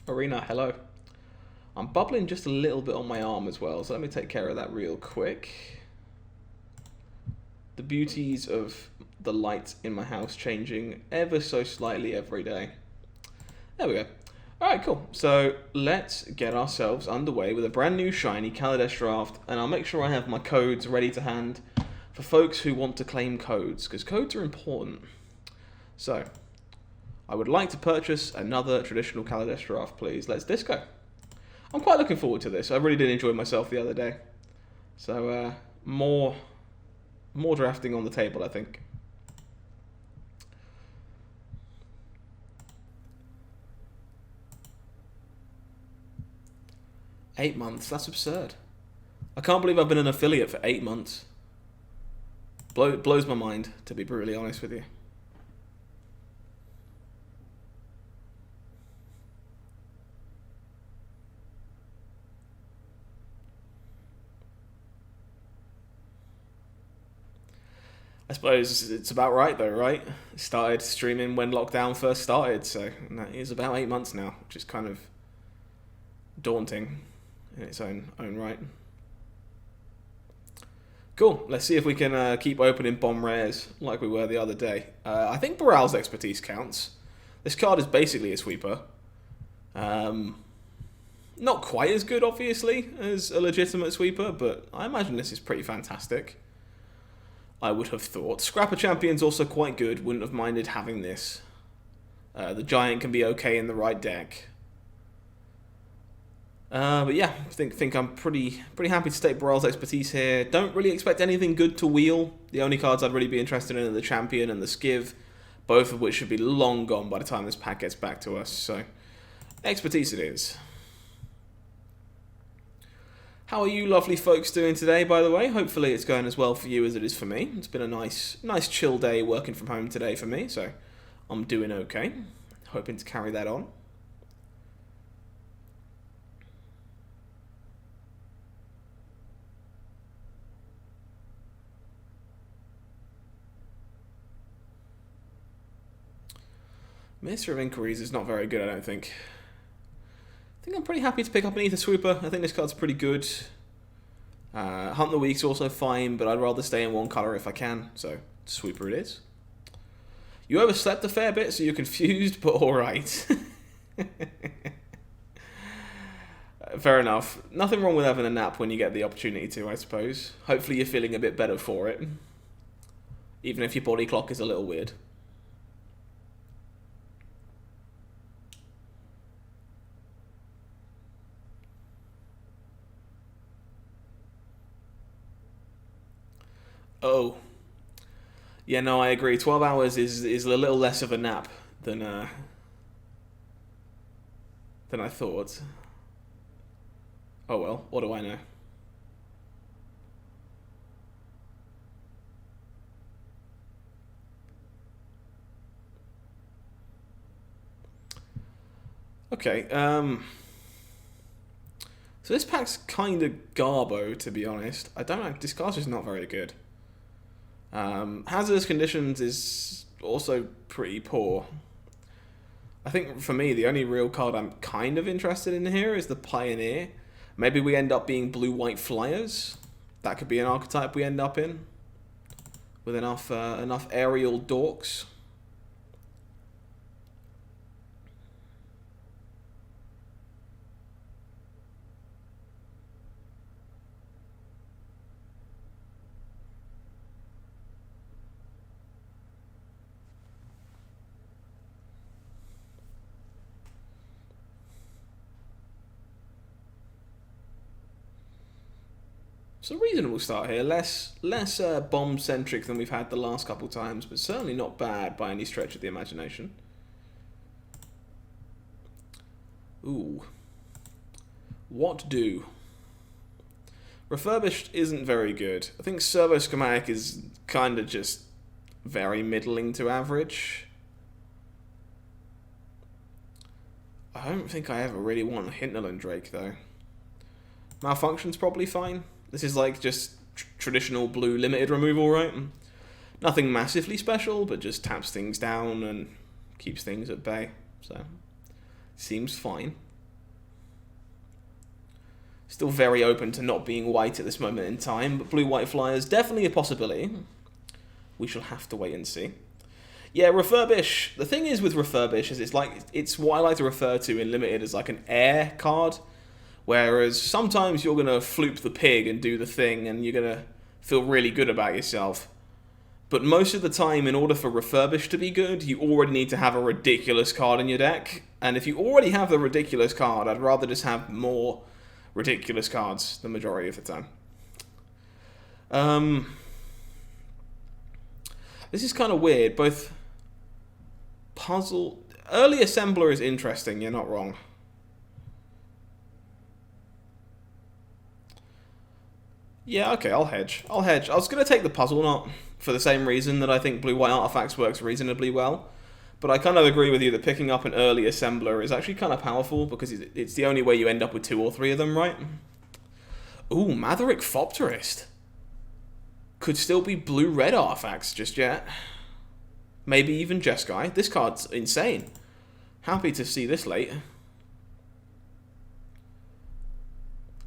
Arena, hello. I'm bubbling just a little bit on my arm as well, so let me take care of that real quick. The beauties of the light in my house changing ever so slightly every day. There we go. Alright, cool. So let's get ourselves underway with a brand new shiny Kaladesh draft, and I'll make sure I have my codes ready to hand for folks who want to claim codes, because codes are important. So, I would like to purchase another traditional Kaladesh draft, please. Let's disco. I'm quite looking forward to this. I really did enjoy myself the other day. So, more drafting on the table, I think. $8 months, that's absurd. I can't believe I've been an affiliate for 8 months. Blows my mind, to be brutally honest with you. I suppose it's about right though, right? Started streaming when lockdown first started, so that is about 8 months now, which is kind of daunting in its own right. Cool, let's see if we can keep opening bomb rares like we were the other day. I think Boral's expertise counts. This card is basically a sweeper. Not quite as good, obviously, as a legitimate sweeper, but I imagine this is pretty fantastic. I would have thought. Scrapper Champion's also quite good, wouldn't have minded having this. The Giant can be okay in the right deck. But yeah, I think I'm pretty happy to take Boral's expertise here. Don't really expect anything good to wheel. The only cards I'd really be interested in are the Champion and the Skiv, both of which should be long gone by the time this pack gets back to us. So, expertise it is. How are you lovely folks doing today, by the way? Hopefully it's going as well for you as it is for me. It's been a nice chill day working from home today for me, so I'm doing okay. Hoping to carry that on. Minister of Inquiries is not very good, I don't think. I think I'm pretty happy to pick up an Ether Sweeper. I think this card's pretty good. Hunt the Weak's also fine, but I'd rather stay in one colour if I can, so Sweeper it is. You overslept a fair bit, so you're confused, but alright. Fair enough. Nothing wrong with having a nap when you get the opportunity to, I suppose. Hopefully you're feeling a bit better for it. Even if your body clock is a little weird. Oh. Yeah, no, I agree. 12 hours is a little less of a nap than I thought. Oh well, what do I know? Okay, so this pack's kind of garbo, to be honest. I don't know, this card's just not very good. Hazardous Conditions is also pretty poor. I think for me, the only real card I'm kind of interested in here is the Pioneer. Maybe we end up being blue-white flyers. That could be an archetype we end up in. With enough aerial dorks. It's a reasonable start here. Less bomb-centric than we've had the last couple times, but certainly not bad by any stretch of the imagination. Ooh. What do? Refurbished isn't very good. I think Servo Schematic is kind of just very middling to average. I don't think I ever really want a Hinterland Drake, though. Malfunction's probably fine. This is like just traditional blue limited removal, right? Nothing massively special, but just taps things down and keeps things at bay. So, seems fine. Still very open to not being white at this moment in time, but blue-white flyers, definitely a possibility. We shall have to wait and see. Yeah, refurbish. The thing is with refurbish is it's what I like to refer to in limited as like an air card, whereas sometimes you're gonna floop the pig and do the thing, and you're gonna feel really good about yourself. But most of the time, in order for refurbish to be good, you already need to have a ridiculous card in your deck. And if you already have the ridiculous card, I'd rather just have more ridiculous cards the majority of the time. This is kind of weird. Both puzzle... Early Assembler is interesting, you're not wrong. Yeah, okay, I'll hedge. I was going to take the Puzzle Knot for the same reason that I think blue-white artifacts works reasonably well. But I kind of agree with you that picking up an early Assembler is actually kind of powerful because it's the only way you end up with 2 or 3 of them, right? Ooh, Maverick Thopterist. Could still be blue-red artifacts just yet. Maybe even Jeskai. This card's insane. Happy to see this late.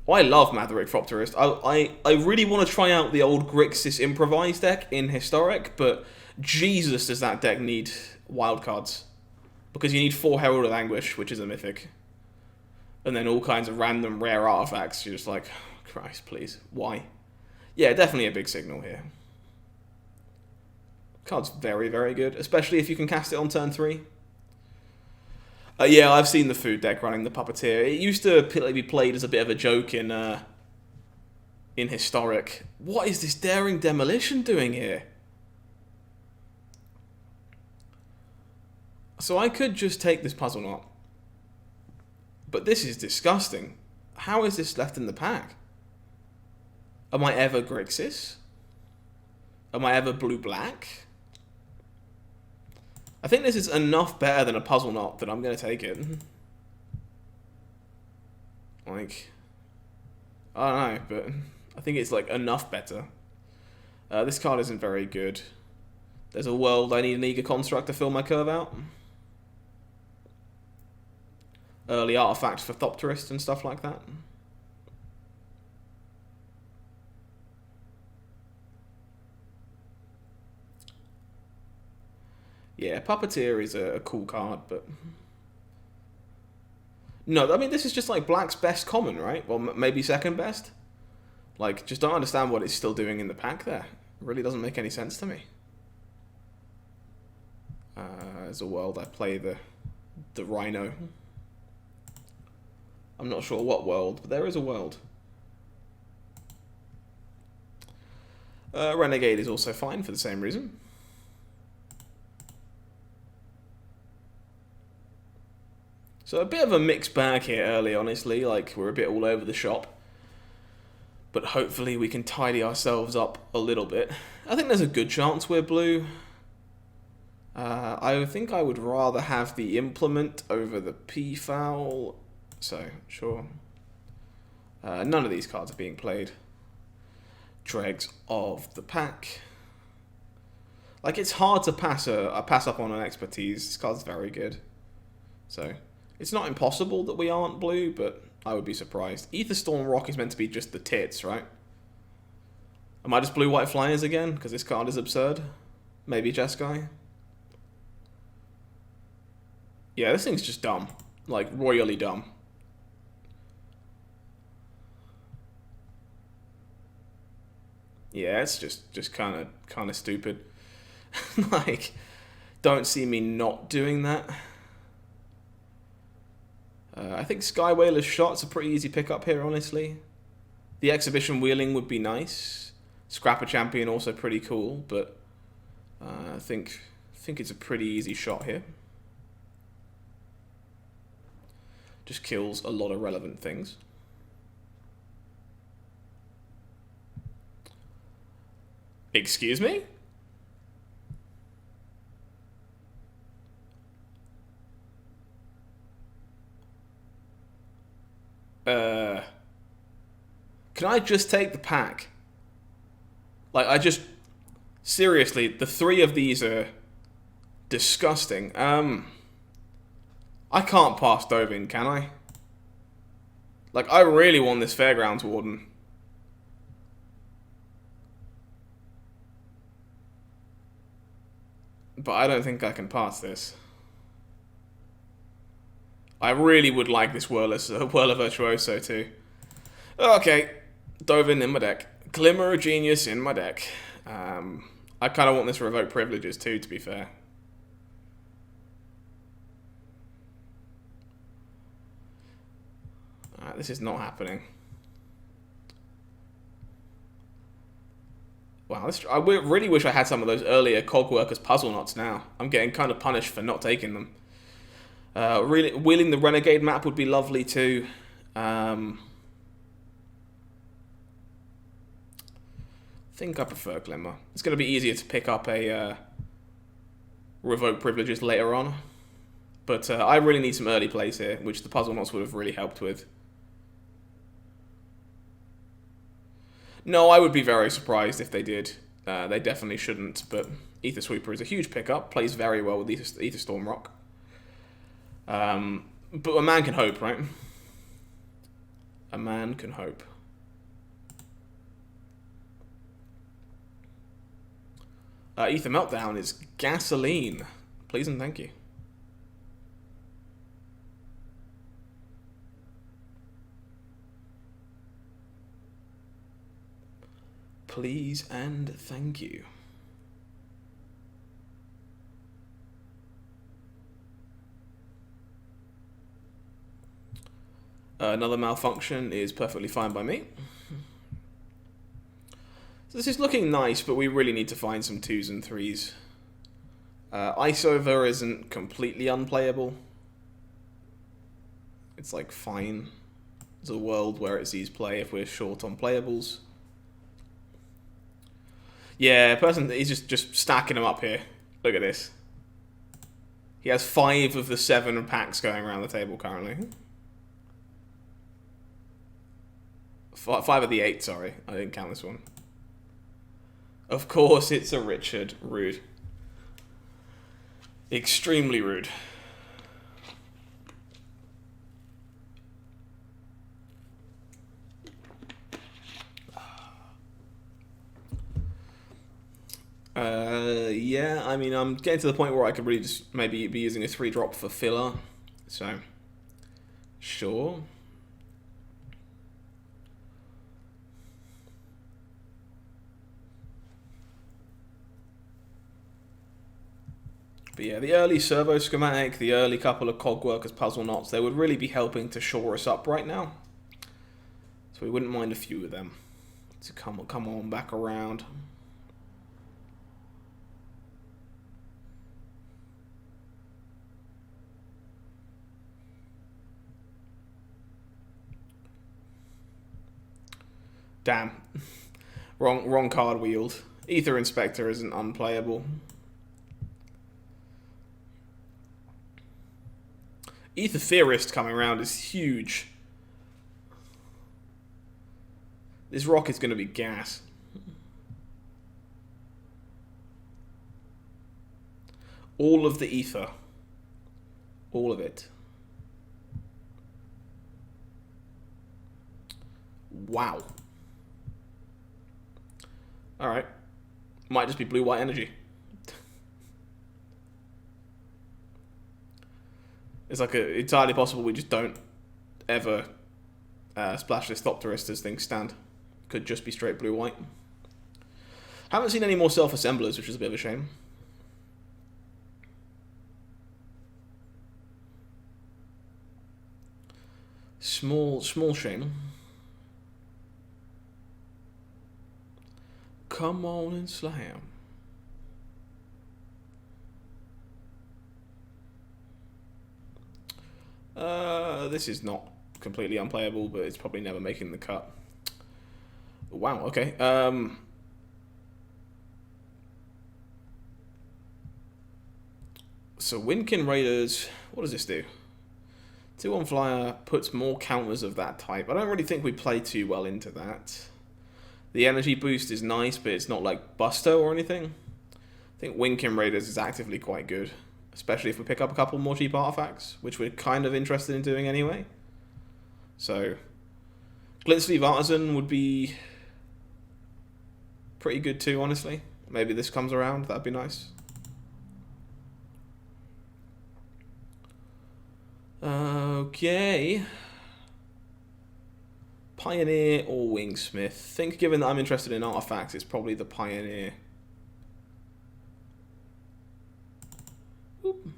Oh, I love Maverick Thopterist. I really want to try out the old Grixis Improvise deck in Historic, but Jesus does that deck need wildcards. Because you need 4 Herald of Anguish, which is a mythic. And then all kinds of random rare artifacts. You're just like, oh, Christ, please. Why? Yeah, definitely a big signal here. Card's very, very good, especially if you can cast it on turn 3. Yeah, I've seen the food deck running the Puppeteer. It used to be played as a bit of a joke in Historic. What is this Daring Demolition doing here? So I could just take this Puzzle Knot. But this is disgusting. How is this left in the pack? Am I ever Grixis? Am I ever blue-black? I think this is enough better than a Puzzle Knot that I'm going to take it. Like, I don't know, but I think it's like enough better. This card isn't very good. There's a world I need an Eager Construct to fill my curve out. Early artifact for Thopterist and stuff like that. Yeah, Puppeteer is a cool card, but... No, I mean, this is just like Black's best common, right? Well, maybe second best? Like, just don't understand what it's still doing in the pack there. It really doesn't make any sense to me. As a world, I play the Rhino. I'm not sure what world, but there is a world. Renegade is also fine for the same reason. So a bit of a mixed bag here early, honestly. Like, we're a bit all over the shop. But hopefully we can tidy ourselves up a little bit. I think there's a good chance we're blue. I think I would rather have the Implement over the P-Foul. So, sure. None of these cards are being played. Dregs of the pack. Like, it's hard to pass up on an Expertise. This card's very good. So... It's not impossible that we aren't blue, but I would be surprised. Aetherstorm Rock is meant to be just the tits, right? Am I just blue-white flyers again? Because this card is absurd. Maybe Jeskai. Yeah, this thing's just dumb. Like, royally dumb. Yeah, it's just kind of stupid. Like, don't see me not doing that. I think Sky Whaler's Shot's a pretty easy pickup here, honestly. The Exhibition Wheeling would be nice. Scrapper Champion also pretty cool, but I think it's a pretty easy shot here. Just kills a lot of relevant things. Excuse me? Can I just take the pack? Like, seriously, the 3 of these are disgusting. I can't pass Dovin, can I? Like, I really want this Fairgrounds Warden. But I don't think I can pass this. I really would like this Whirler Virtuoso too. Okay, Dovin in my deck. Glimmer of Genius in my deck. I kind of want this Revoke Privileges too, to be fair. This is not happening. Wow, I really wish I had some of those earlier Cogworkers puzzle knots now. I'm getting kind of punished for not taking them. Really, wheeling the Renegade map would be lovely too. I think I prefer Glimmer. It's going to be easier to pick up a Revoke Privileges later on. But I really need some early plays here, which the puzzle knots would have really helped with. No, I would be very surprised if they did. They definitely shouldn't, but Ether Sweeper is a huge pickup. Plays very well with Ether Stormrock. But a man can hope, right? A man can hope. Ether Meltdown is gasoline. Please and thank you. Please and thank you. Another malfunction is perfectly fine by me. So this is looking nice, but we really need to find some 2s and 3s. Iceover isn't completely unplayable. It's like fine. There's a world where it sees play if we're short on playables. Yeah, person, he's just stacking them up here. Look at this. He has 5 of the 7 packs going around the table currently. 5 of the 8, sorry. I didn't count this one. Of course, it's a Richard. Rude. Extremely rude. Yeah, I mean, I'm getting to the point where I could really just maybe be using a 3-drop for filler. So, sure. But yeah, the early servo schematic, the early couple of Cogworkers puzzle knots, they would really be helping to shore us up right now. So we wouldn't mind a few of them to come on back around. Damn. Wrong card wheeled. Ether Inspector isn't unplayable. Ether Theorist coming around is huge. This rock is going to be gas. All of the ether. All of it. Wow. Alright. Might just be blue-white energy. It's like entirely possible we just don't ever splash this Thopterist as things stand. Could just be straight blue-white. Haven't seen any more self-assemblers, which is a bit of a shame. Small shame. Come on and slam. This is not completely unplayable, but it's probably never making the cut. Wow, okay. So Windkin Raiders, what does this do? 2-1 flyer puts more counters of that type. I don't really think we play too well into that. The energy boost is nice, but it's not like Busto or anything. I think Windkin Raiders is actively quite good, especially if we pick up a couple more cheap artifacts, which we're kind of interested in doing anyway. So Glint Sleeve Artisan would be pretty good too, honestly. Maybe this comes around, that'd be nice. Okay. Pioneer or Wingsmith? I think given that I'm interested in artifacts, it's probably the Pioneer. Oop.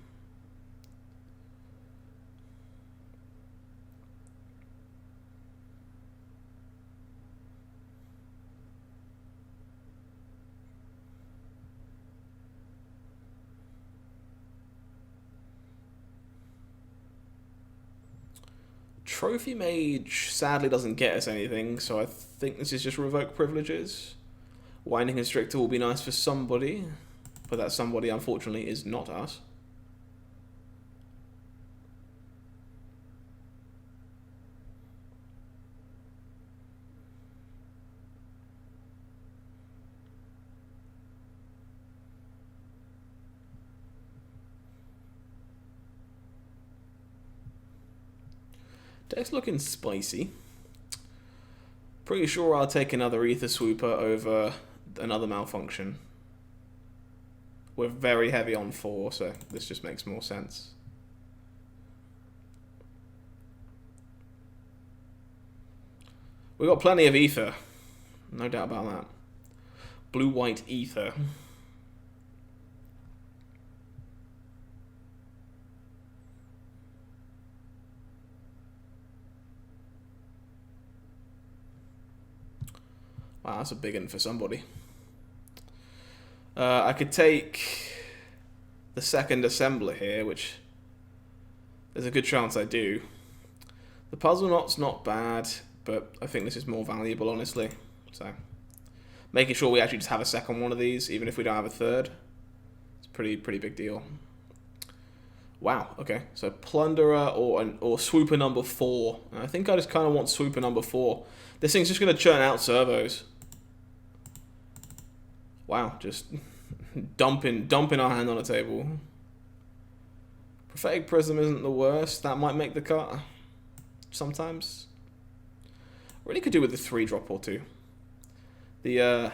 Trophy Mage sadly doesn't get us anything, so I think this is just revoke privileges. Winding Constrictor will be nice for somebody, but that somebody unfortunately is not us. Deck's looking spicy. Pretty sure I'll take another Ether Swooper over another Malfunction. We're very heavy on 4, so this just makes more sense. We've got plenty of Ether. No doubt about that. Blue-white Ether. Wow, that's a big one for somebody. I could take the second assembler here, which there's a good chance I do. The Puzzle Knot's not bad, but I think this is more valuable, honestly. So, making sure we actually just have a second one of these, even if we don't have a third, it's a pretty big deal. Wow, okay. So Plunderer or Swooper number 4. I think I just kind of want Swooper number 4. This thing's just going to churn out servos. Wow, just dumping our hand on the table. Prophetic Prism isn't the worst. That might make the cut sometimes. Really could do with the 3-drop or 2. The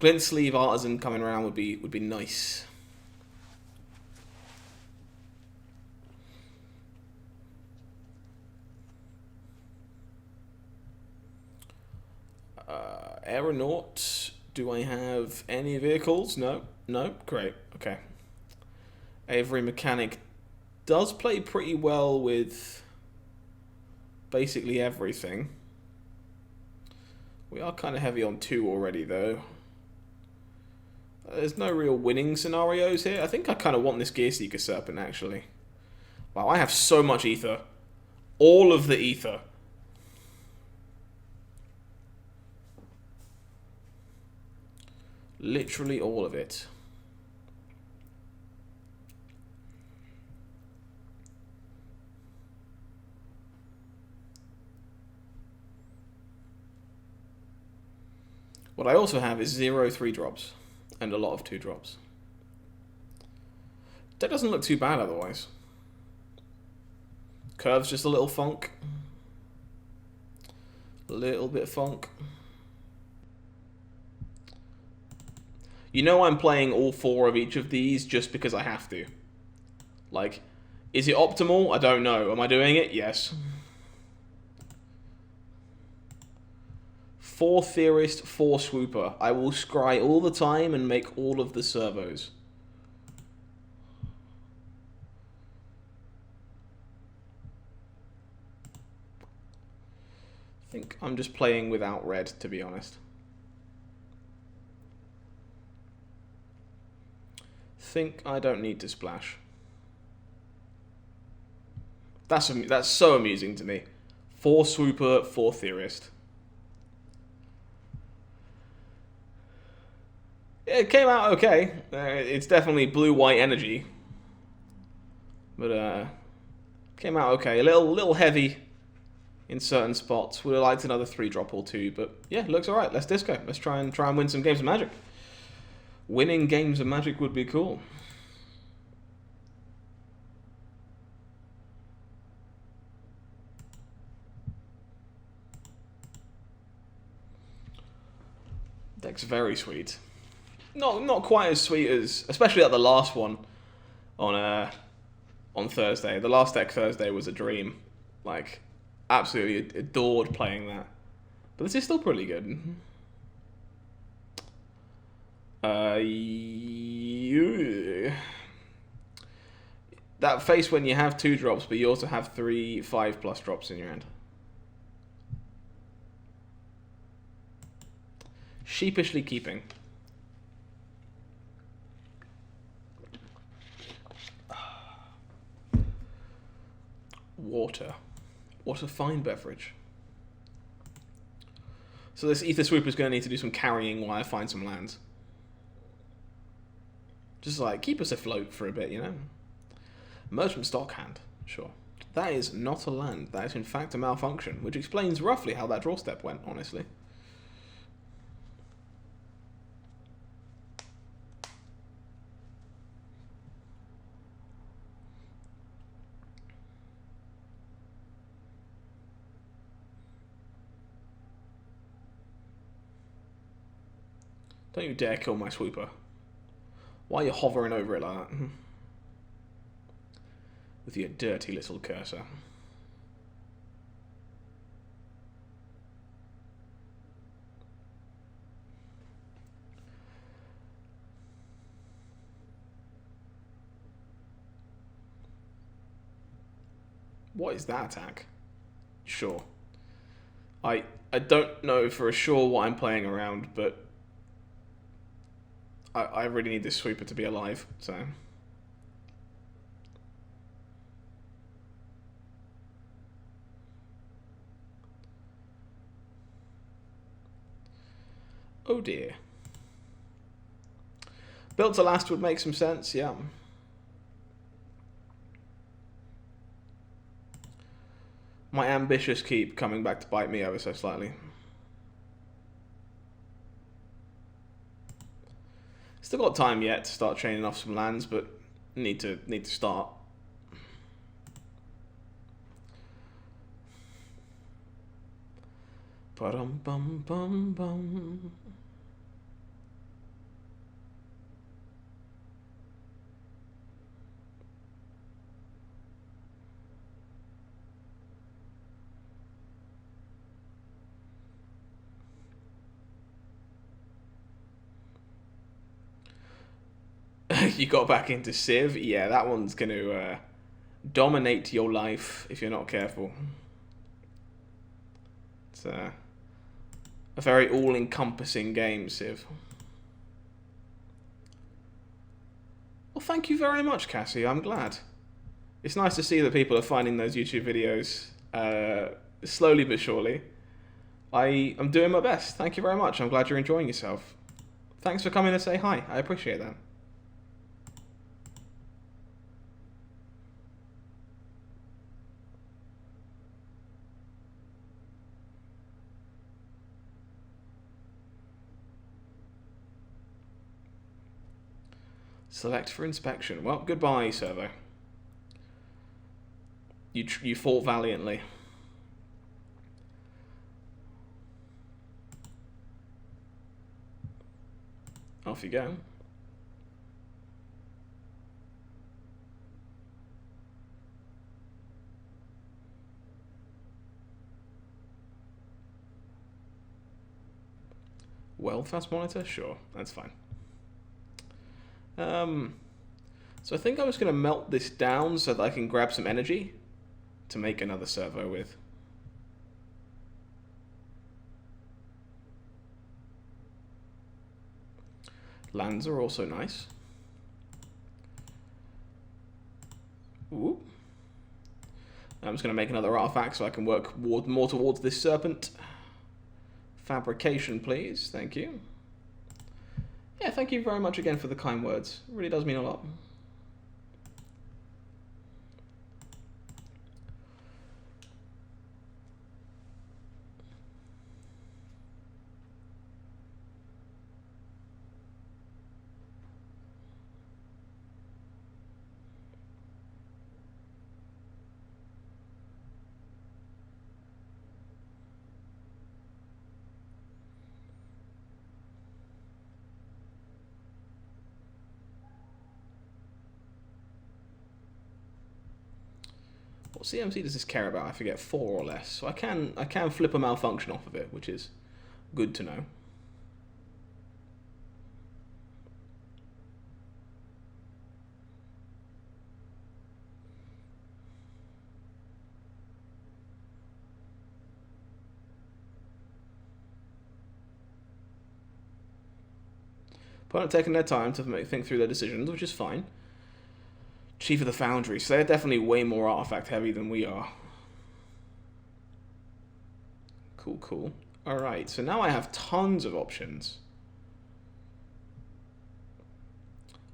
Glint Sleeve Artisan coming around would be nice. Aeronaut. Do I have any vehicles? No. No? Great. Okay. Avery Mechanic does play pretty well with basically everything. We are kind of heavy on 2 already, though. There's no real winning scenarios here. I think I kind of want this Gearseeker Serpent, actually. Wow, I have so much Ether. All of the Ether. Literally all of it. What I also have is 0 3-drops and a lot of 2-drops. That doesn't look too bad otherwise. Curve's just a little funk. A little bit funk. You know I'm playing all 4 of each of these just because I have to. Like, is it optimal? I don't know. Am I doing it? Yes. 4 Theorist, 4 Swooper. I will scry all the time and make all of the servos. I think I'm just playing without red, to be honest. Think I don't need to splash. That's so amusing to me. 4 Swooper, 4 Theorist. It came out okay. It's definitely blue-white energy, but came out okay. A little heavy in certain spots. Would have liked another 3-drop or 2, but yeah, looks alright. Let's disco. Let's try and win some games of Magic. Winning games of Magic would be cool. Deck's very sweet. Not quite as sweet as, especially at the last one on Thursday. The last deck Thursday was a dream. Like, absolutely adored playing that. But this is still pretty good. That face when you have 2 drops, but you also have 3 5+ drops in your hand. Sheepishly keeping. Water. What a fine beverage. So this Ether Swooper is going to need to do some carrying while I find some lands. Just like, keep us afloat for a bit, you know? Merchant Stock Hand. Sure. That is not a land. That is in fact a malfunction, which explains roughly how that draw step went, honestly. Don't you dare kill my Swooper. Why are you hovering over it like that? With your dirty little cursor. What is that attack? Sure. I don't know for sure what I'm playing around, but I really need this Sweeper to be alive, so... Oh dear. Built to last would make some sense, yeah. My ambitious keep coming back to bite me ever so slightly. Still got time yet to start chaining off some lands, but need to start. Ba-dum bum bum bum. You got back into Civ? Yeah, that one's going to dominate your life if you're not careful. It's a very all-encompassing game, Civ. Well, thank you very much, Cassie. I'm glad. It's nice to see that people are finding those YouTube videos slowly but surely. I'm doing my best. Thank you very much. I'm glad you're enjoying yourself. Thanks for coming to say hi. I appreciate that. Select for inspection. Well, goodbye, servo. You fought valiantly. Off you go. Well, fast monitor? Sure, that's fine. So I think I'm just going to melt this down so that I can grab some energy to make another servo with. Lands are also nice. Ooh. I'm just going to make another artifact so I can work more towards this serpent. Fabrication, please. Thank you. Yeah, thank you very much again for the kind words. It really does mean a lot. What CMC does this care about? I forget, 4 or less. So I can flip a malfunction off of it, which is good to know. Opponent taking their time to think through their decisions, which is fine. Chief of the Foundry, so they're definitely way more artifact heavy than we are. Cool, cool. Alright, so now I have tons of options.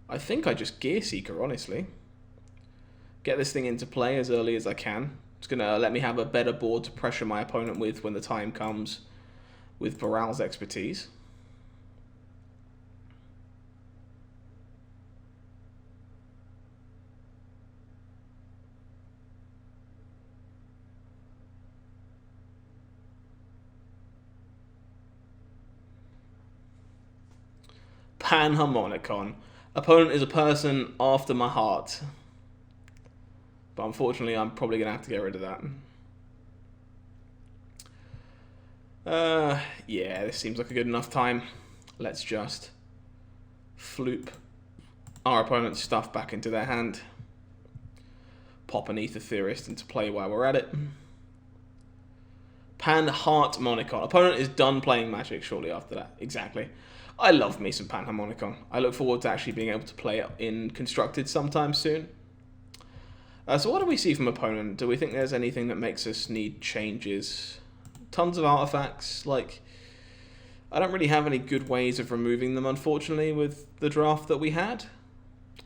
I think I just Gear Seeker, honestly. Get this thing into play as early as I can. It's going to let me have a better board to pressure my opponent with when the time comes with Baral's expertise. Panharmonicon. Opponent is a person after my heart. But unfortunately, I'm probably going to have to get rid of that. Yeah, this seems like a good enough time. Let's just floop our opponent's stuff back into their hand. Pop an Ether Theorist into play while we're at it. Panharmonicon. Opponent is done playing Magic shortly after that. Exactly. I love me some Panharmonicon. I look forward to actually being able to play it in Constructed sometime soon. So what do we see from opponent? Do we think there's anything that makes us need changes? Tons of artifacts. Like, I don't really have any good ways of removing them, unfortunately, with the draft that we had.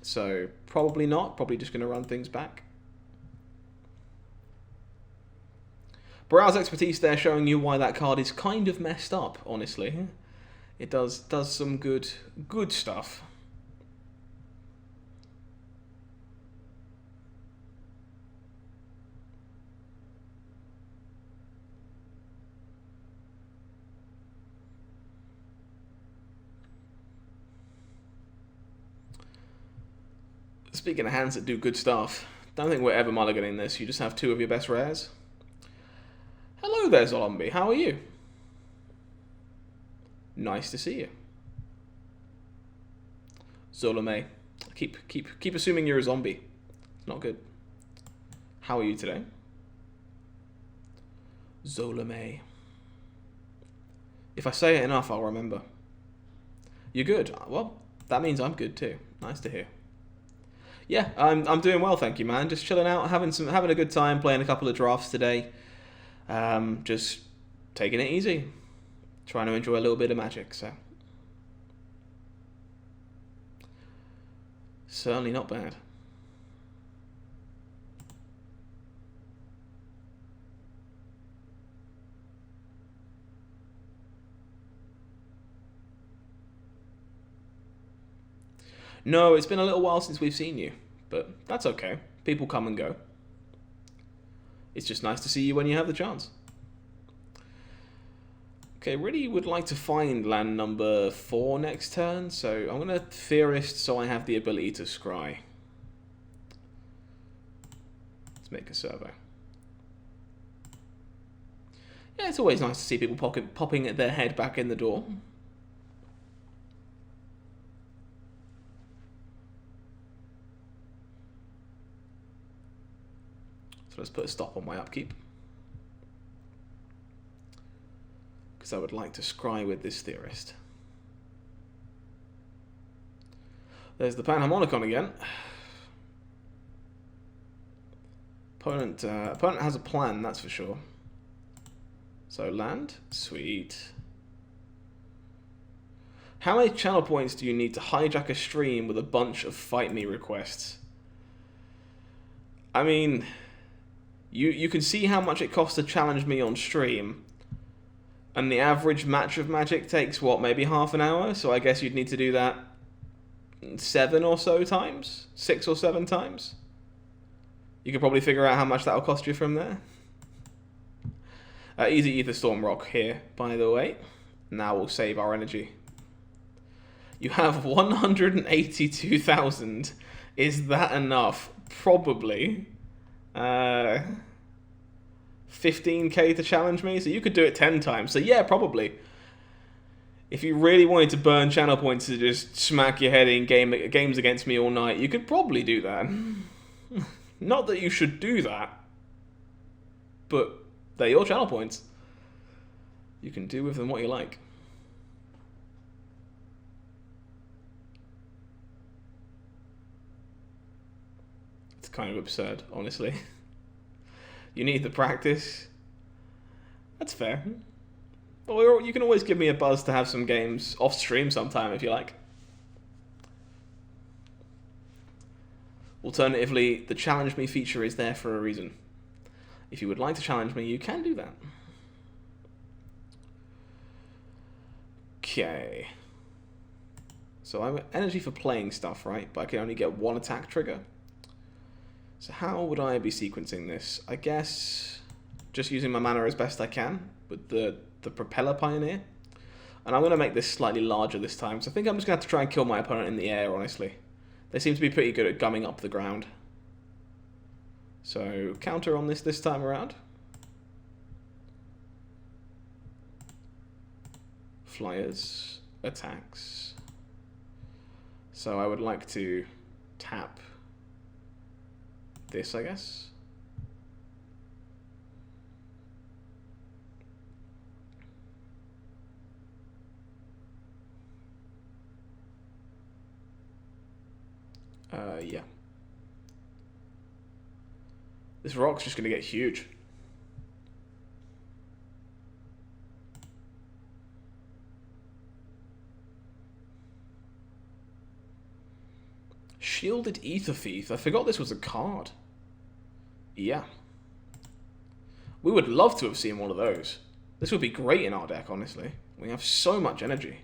So probably not. Probably just going to run things back. Baral's expertise there, showing you why that card is kind of messed up, honestly. It does some good stuff. Speaking of hands that do good stuff, don't think we're ever mulliganing this. You just have 2 of your best rares. Hello there, Zombie. How are you? Nice to see you. Zolome. Keep assuming you're a zombie. It's not good. How are you today? Zolome. If I say it enough, I'll remember. You're good. Well, that means I'm good too. Nice to hear. Yeah, I'm doing well, thank you, man. Just chilling out, having a good time, playing a couple of drafts today. Just taking it easy. Trying to enjoy a little bit of Magic, so certainly not bad. No, it's been a little while since we've seen you, but that's okay. People come and go. It's just nice to see you when you have the chance. Okay, really would like to find land number 4 next turn, so I'm going to Theorist so I have the ability to scry. Let's make a servo. Yeah, it's always nice to see people popping their head back in the door. So let's put a stop on my upkeep. Because I would like to scry with this Theorist. There's the Panharmonicon again. Opponent has a plan, that's for sure. So land, sweet. How many channel points do you need to hijack a stream with a bunch of fight me requests? I mean, you can see how much it costs to challenge me on stream. And the average match of Magic takes, what, maybe half an hour? So I guess you'd need to do that 7 or so times? 6 or 7 times? You could probably figure out how much that'll cost you from there. Easy Ether Stormrock here, by the way. Now we'll save our energy. You have 182,000. Is that enough? Probably. 15k to challenge me, so you could do it 10 times. So yeah, probably. If you really wanted to burn channel points to just smack your head in games against me all night, you could probably do that. Not that you should do that, but they're your channel points. You can do with them what you like. It's kind of absurd, honestly. You need the practice. That's fair. But you can always give me a buzz to have some games off stream sometime if you like. Alternatively, the challenge me feature is there for a reason. If you would like to challenge me, you can do that. Okay. So I'm energy for playing stuff, right? But I can only get one attack trigger. So how would I be sequencing this? I guess just using my mana as best I can with the Propeller Pioneer. And I'm going to make this slightly larger this time. So I think I'm just going to have to try and kill my opponent in the air, honestly. They seem to be pretty good at gumming up the ground. So counter on this time around. Flyers, attacks. So I would like to tap this, I guess. Yeah. This rock's just going to get huge. Shielded Ether Thief. I forgot this was a card. Yeah. We would love to have seen one of those. This would be great in our deck, honestly. We have so much energy.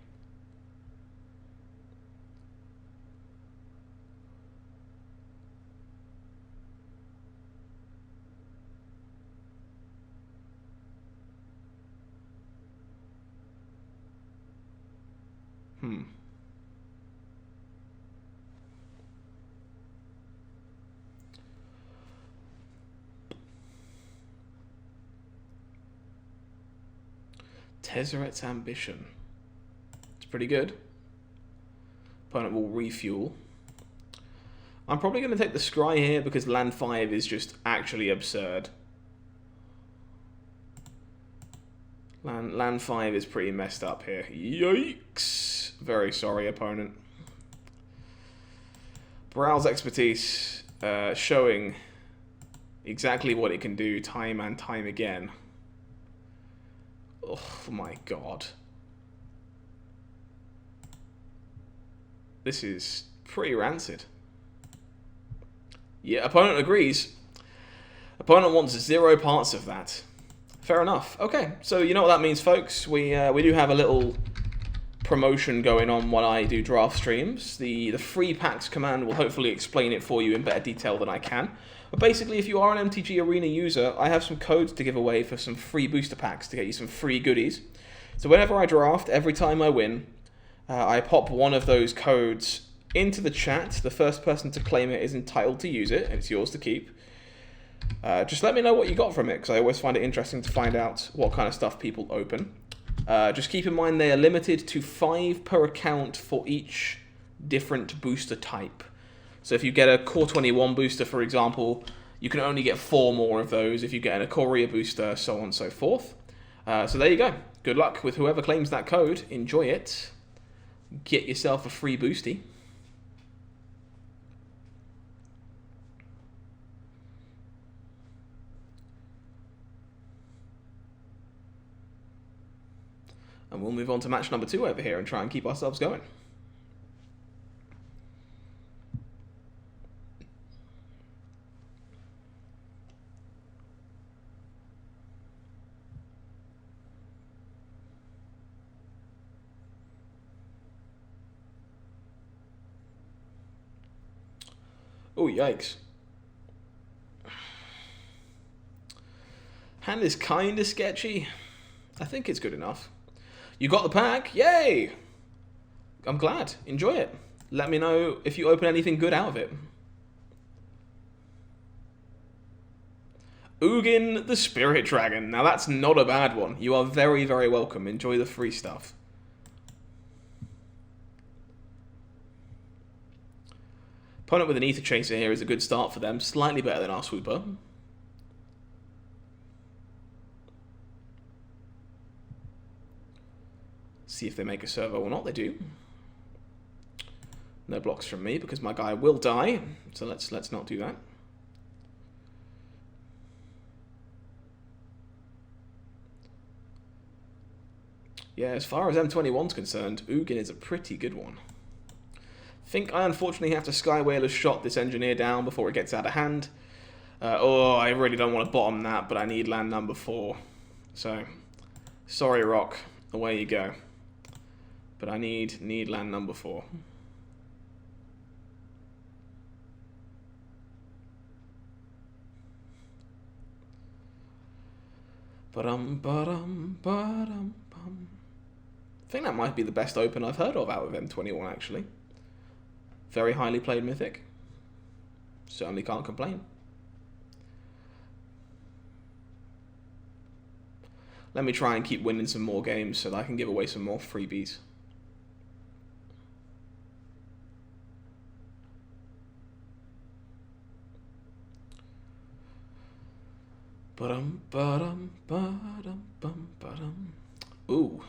Tezzeret's Ambition. It's pretty good. Opponent will refuel. I'm probably going to take the Scry here because land 5 is just actually absurd. Land 5 is pretty messed up here. Yikes. Very sorry, opponent. Browse Expertise showing exactly what it can do time and time again. Oh my god. This is pretty rancid. Yeah, opponent agrees. Opponent wants 0 parts of that. Fair enough. Okay, so you know what that means, folks. We do have a little promotion going on while I do draft streams. The free packs command will hopefully explain it for you in better detail than I can. But basically, if you are an MTG Arena user, I have some codes to give away for some free booster packs to get you some free goodies. So whenever I draft, every time I win, I pop one of those codes into the chat. The first person to claim it is entitled to use it, and it's yours to keep. Just let me know what you got from it, because I always find it interesting to find out what kind of stuff people open. Just keep in mind they are limited to 5 per account for each different booster type. So if you get a Core 21 booster, for example, you can only get 4 more of those. If you get a Korea booster, so on and so forth. So there you go. Good luck with whoever claims that code. Enjoy it. Get yourself a free boosty. And we'll move on to match number 2 over here and try and keep ourselves going. Oh, yikes. Hand is kind of sketchy. I think it's good enough. You got the pack. Yay! I'm glad. Enjoy it. Let me know if you open anything good out of it. Ugin the Spirit Dragon. Now that's not a bad one. You are very, very welcome. Enjoy the free stuff. Opponent with an Ether Chaser here is a good start for them. Slightly better than our Swooper. See if they make a servo or not. They do. No blocks from me because my guy will die. So let's not do that. Yeah, as far as M21's concerned, Ugin is a pretty good one. Think I unfortunately have to Skywhaler shot this engineer down before it gets out of hand. Oh, I really don't want to bottom that, but I need land number 4. So, sorry, Rock. Away you go. But I need land number 4. Ba-dum. I think that might be the best open I've heard of out of M21, actually. Very highly played Mythic. Certainly can't complain. Let me try and keep winning some more games so that I can give away some more freebies. Ooh.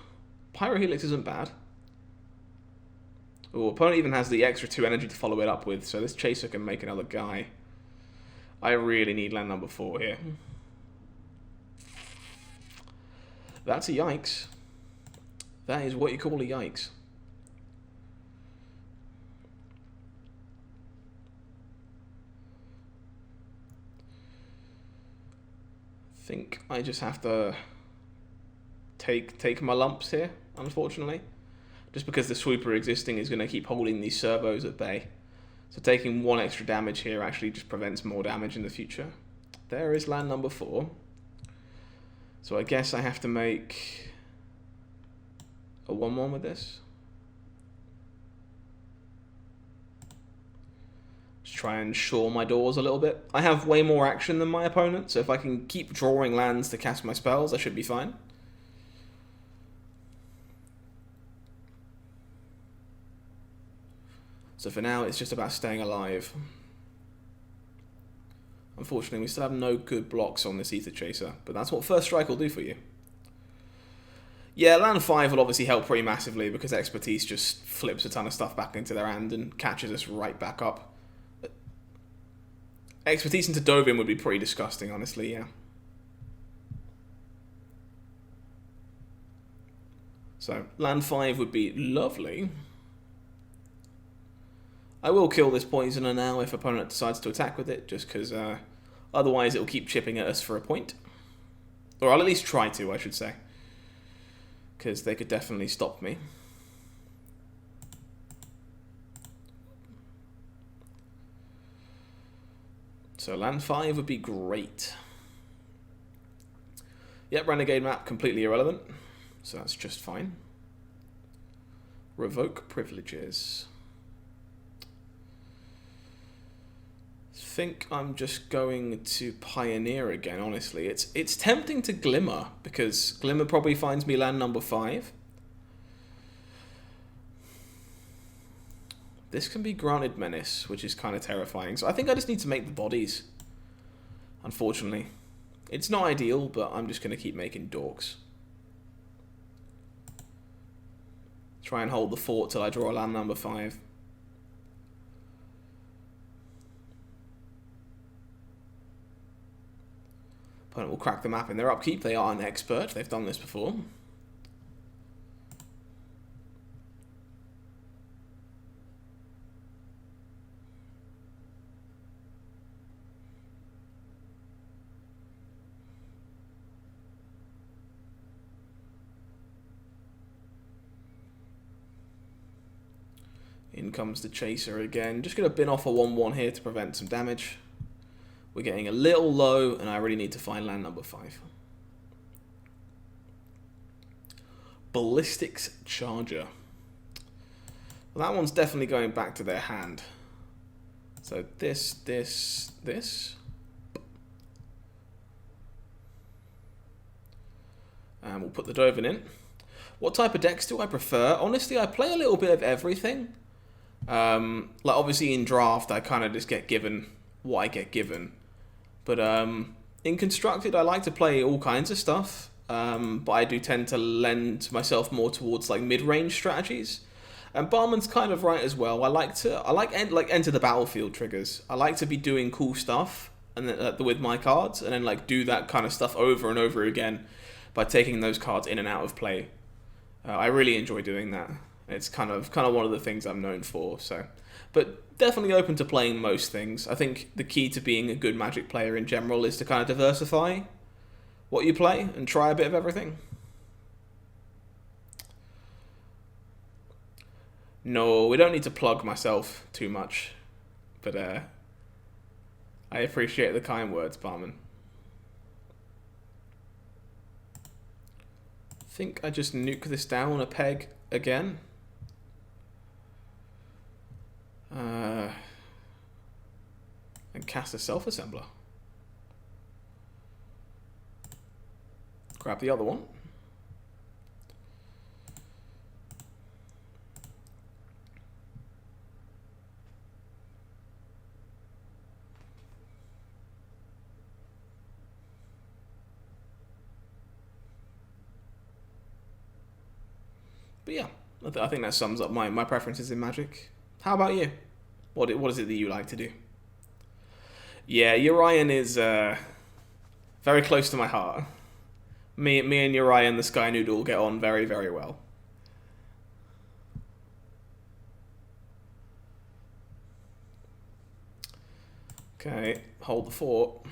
Pyrohelix isn't bad. Ooh, opponent even has the extra 2 energy to follow it up with, so this Chaser can make another guy. I really need land number 4 here. That's a yikes. That is what you call a yikes. Think I just have to take my lumps here, unfortunately. Just because the Swooper existing is going to keep holding these servos at bay. So taking 1 extra damage here actually just prevents more damage in the future. There is land number 4. So I guess I have to make a 1-1 with this. Just try and shore my doors a little bit. I have way more action than my opponent, so if I can keep drawing lands to cast my spells, I should be fine. So for now, it's just about staying alive. Unfortunately, we still have no good blocks on this Ether Chaser, but that's what First Strike will do for you. Yeah, land 5 will obviously help pretty massively because Expertise just flips a ton of stuff back into their hand and catches us right back up. Expertise into Dovin would be pretty disgusting, honestly, yeah. So, land 5 would be lovely. I will kill this Poisoner now if opponent decides to attack with it, just because otherwise it'll keep chipping at us for a point. Or I'll at least try to, I should say. Because they could definitely stop me. So land 5 would be great. Yep, Renegade map, completely irrelevant. So that's just fine. Revoke privileges. Think I'm just going to Pioneer again, honestly. It's tempting to Glimmer, because Glimmer probably finds me land number 5. This can be Granted Menace, which is kind of terrifying. So I think I just need to make the bodies, unfortunately. It's not ideal, but I'm just going to keep making dorks. Try and hold the fort till I draw land number 5. Opponent will crack the map in their upkeep. They are an expert. They've done this before. In comes the Chaser again. Just going to bin off a 1-1 here to prevent some damage. We're getting a little low, and I really need to find land number 5. Ballistics Charger. Well, that one's definitely going back to their hand. So this. And we'll put the Dovin in. What type of decks do I prefer? Honestly, I play a little bit of everything. Like obviously in draft, I kind of just get given what I get given. But in constructed, I like to play all kinds of stuff. But I do tend to lend myself more towards like mid-range strategies. And Barman's kind of right as well. I like enter the battlefield triggers. I like to be doing cool stuff and then, with my cards, and then like do that kind of stuff over and over again by taking those cards in and out of play. I really enjoy doing that. It's kind of one of the things I'm known for. So, but definitely open to playing most things. I think the key to being a good Magic player in general is to kind of diversify what you play and try a bit of everything. No, we don't need to plug myself too much, but I appreciate the kind words, Barman. I think I just nuke this down a peg again. And cast a self-assembler. Grab the other one. But yeah, I think that sums up my preferences in Magic. How about you? What is it that you like to do? Yeah, Urian is very close to my heart. Me and Urian the Sky Noodle get on very, very well. Okay, hold the fort.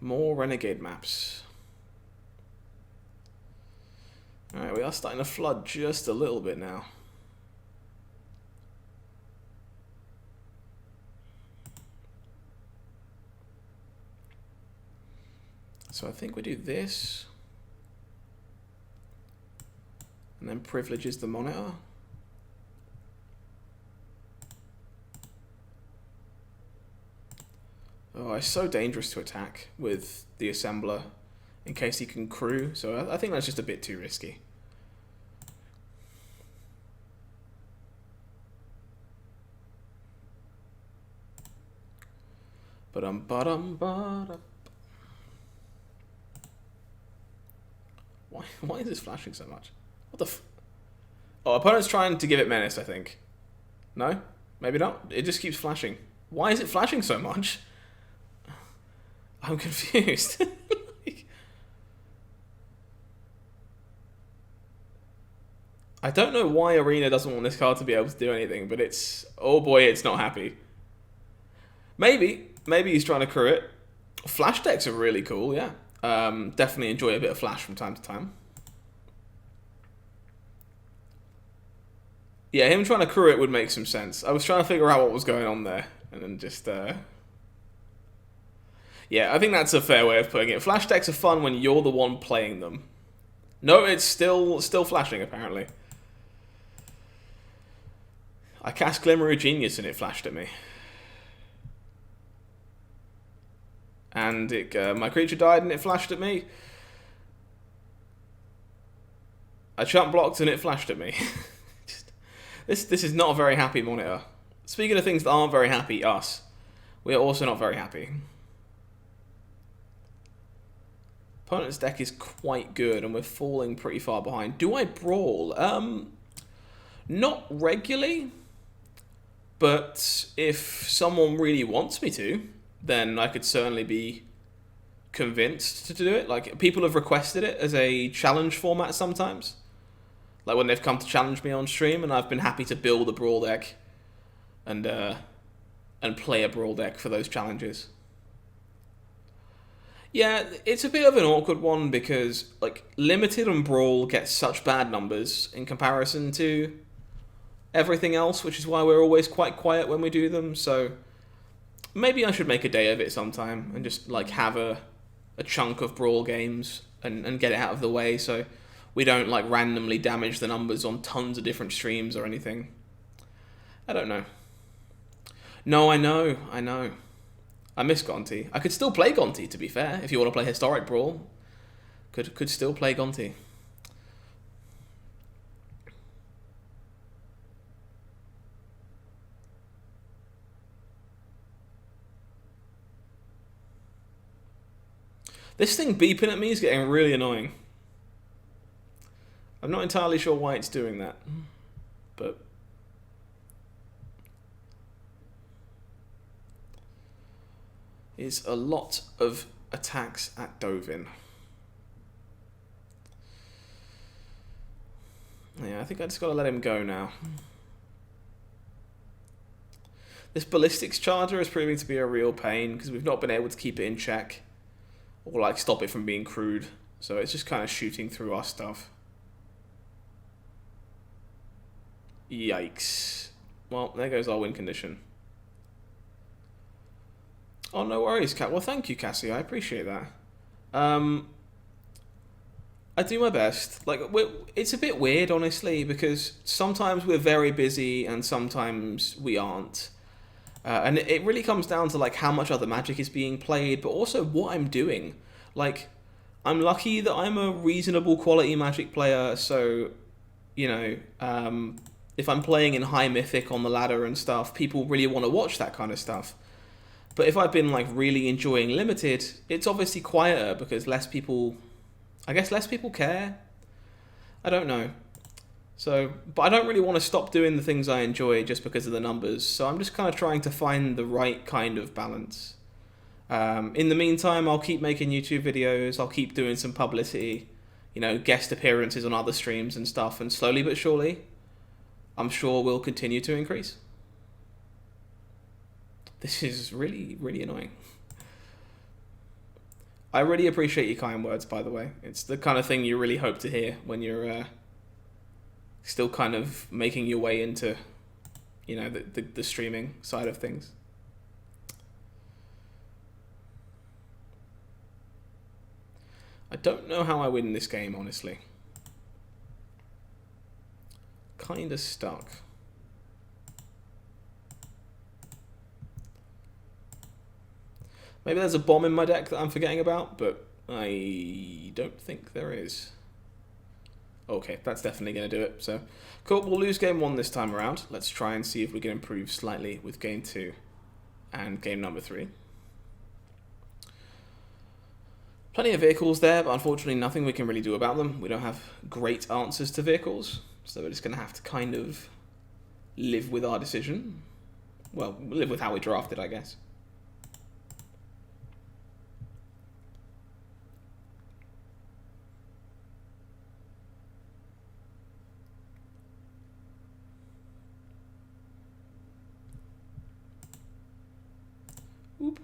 More Renegade maps. Alright, we are starting to flood just a little bit now. So I think we do this. And then privileges the monitor. Oh, it's so dangerous to attack with the assembler in case he can crew, so I think that's just a bit too risky. Why is this flashing so much? What the f... Oh, opponent's trying to give it menace, I think. No? Maybe not? It just keeps flashing. Why is it flashing so much? I'm confused. I don't know why Arena doesn't want this card to be able to do anything, but it's... Oh boy, it's not happy. Maybe he's trying to crew it. Flash decks are really cool, yeah. Definitely enjoy a bit of flash from time to time. Yeah, him trying to crew it would make some sense. I was trying to figure out what was going on there, and then just... Yeah, I think that's a fair way of putting it. Flash decks are fun when you're the one playing them. No, it's still flashing, apparently. I cast Glimmer of Genius and it flashed at me. And my creature died and it flashed at me. I chump blocked and it flashed at me. This is not a very happy monitor. Speaking of things that aren't very happy, us. We are also not very happy. Opponent's deck is quite good and we're falling pretty far behind. Do I brawl? Not regularly. But if someone really wants me to, then I could certainly be convinced to do it. Like, people have requested it as a challenge format sometimes. Like when they've come to challenge me on stream, and I've been happy to build a brawl deck and play a brawl deck for those challenges. Yeah, it's a bit of an awkward one because like Limited and Brawl get such bad numbers in comparison to everything else, which is why we're always quite quiet when we do them. So maybe I should make a day of it sometime and just like have a chunk of Brawl games and get it out of the way so we don't like randomly damage the numbers on tons of different streams or anything. I don't know. No, I know, I know. I miss Gonti. I could still play Gonti, to be fair. If you want to play Historic Brawl, could still play Gonti. This thing beeping at me is getting really annoying. I'm not entirely sure why it's doing that, but it's a lot of attacks at Dovin. Yeah, I think I just gotta let him go now. This ballistics charger is proving to be a real pain because we've not been able to keep it in check or like stop it from being crude. So it's just kind of shooting through our stuff. Yikes. Well, there goes our win condition. Oh, no worries, Cat. Well, thank you, Cassie. I appreciate that. I do my best. Like, it's a bit weird, honestly, because sometimes we're very busy and sometimes we aren't. And it really comes down to like how much other Magic is being played, but also what I'm doing. Like, I'm lucky that I'm a reasonable quality Magic player, so, you know, if I'm playing in high Mythic on the ladder and stuff, people really want to watch that kind of stuff. But if I've been like really enjoying Limited, it's obviously quieter because less people, I guess less people care. I don't know. So, but I don't really want to stop doing the things I enjoy just because of the numbers. So I'm just kind of trying to find the right kind of balance. In the meantime, I'll keep making YouTube videos. I'll keep doing some publicity, you know, guest appearances on other streams and stuff. And slowly but surely, I'm sure we'll continue to increase. This is really, really annoying. I really appreciate your kind words, by the way. It's the kind of thing you really hope to hear when you're still kind of making your way into, you know, the streaming side of things. I don't know how I win this game, honestly. Kinda stuck. Maybe there's a bomb in my deck that I'm forgetting about, but I don't think there is. Okay, that's definitely going to do it. So, cool. We'll lose game 1 this time around. Let's try and see if we can improve slightly with game 2 and game number 3. Plenty of vehicles there, but unfortunately nothing we can really do about them. We don't have great answers to vehicles, so we're just going to have to kind of live with our decision. Well, live with how we drafted, I guess. Oop.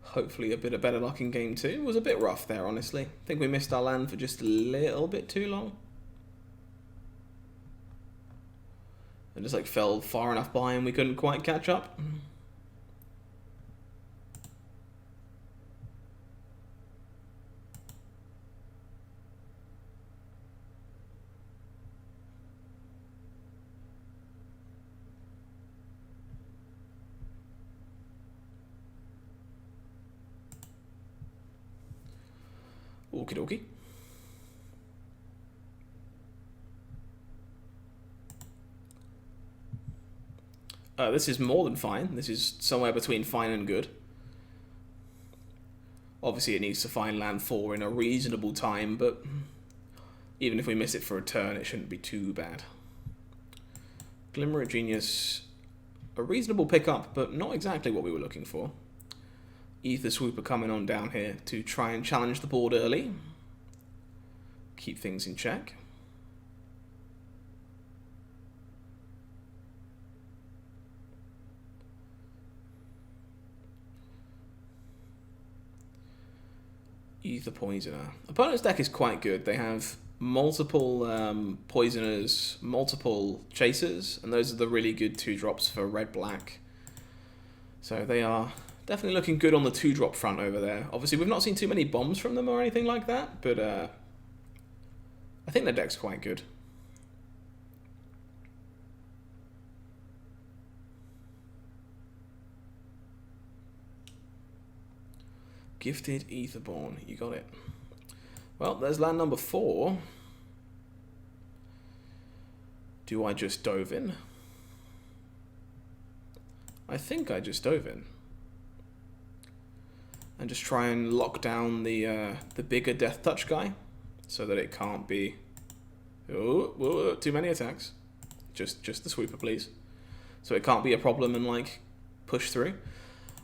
Hopefully a bit of better luck in game 2. It was a bit rough there, honestly. I think we missed our land for just a little bit too long. And just like fell far enough by and we couldn't quite catch up. Okie dokie. This is more than fine. This is somewhere between fine and good. Obviously it needs to find land 4 in a reasonable time, but even if we miss it for a turn, it shouldn't be too bad. Glimmer of Genius, a reasonable pickup, but not exactly what we were looking for. Ether Swooper coming on down here to try and challenge the board early. Keep things in check. Ether Poisoner. Opponent's deck is quite good. They have multiple Poisoners, multiple Chasers, and those are the really good 2-drops for red-black. So they are definitely looking good on the 2-drop front over there. Obviously, we've not seen too many bombs from them or anything like that, but I think their deck's quite good. Gifted Etherborn. You got it. Well, there's land number 4. Do I just Dovin? I think I just Dovin. And just try and lock down the bigger Death Touch guy, so that it can't be... Oh, too many attacks. Just the sweeper, please. So it can't be a problem and, like, push through.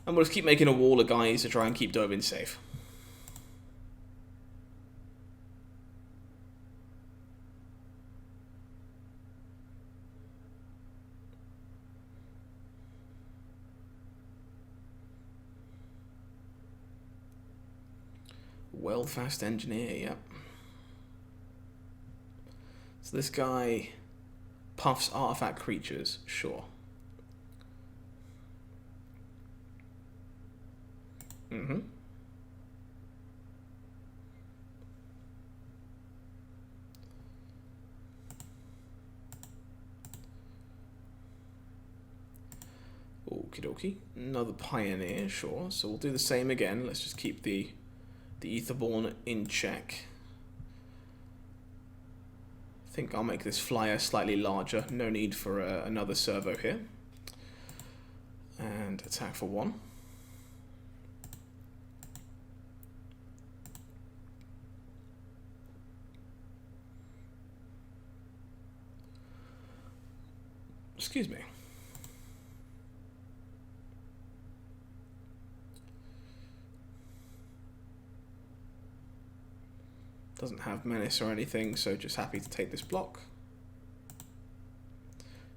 And we'll just keep making a wall of guys to try and keep Dovin safe. Well, fast engineer, yep. So this guy puffs artifact creatures, sure. Okie dokie. Another pioneer, sure. So we'll do the same again. Let's just keep the Etherborn in check. I think I'll make this flyer slightly larger. No need for another servo here. And attack for 1. Excuse me. Doesn't have menace or anything, so just happy to take this block.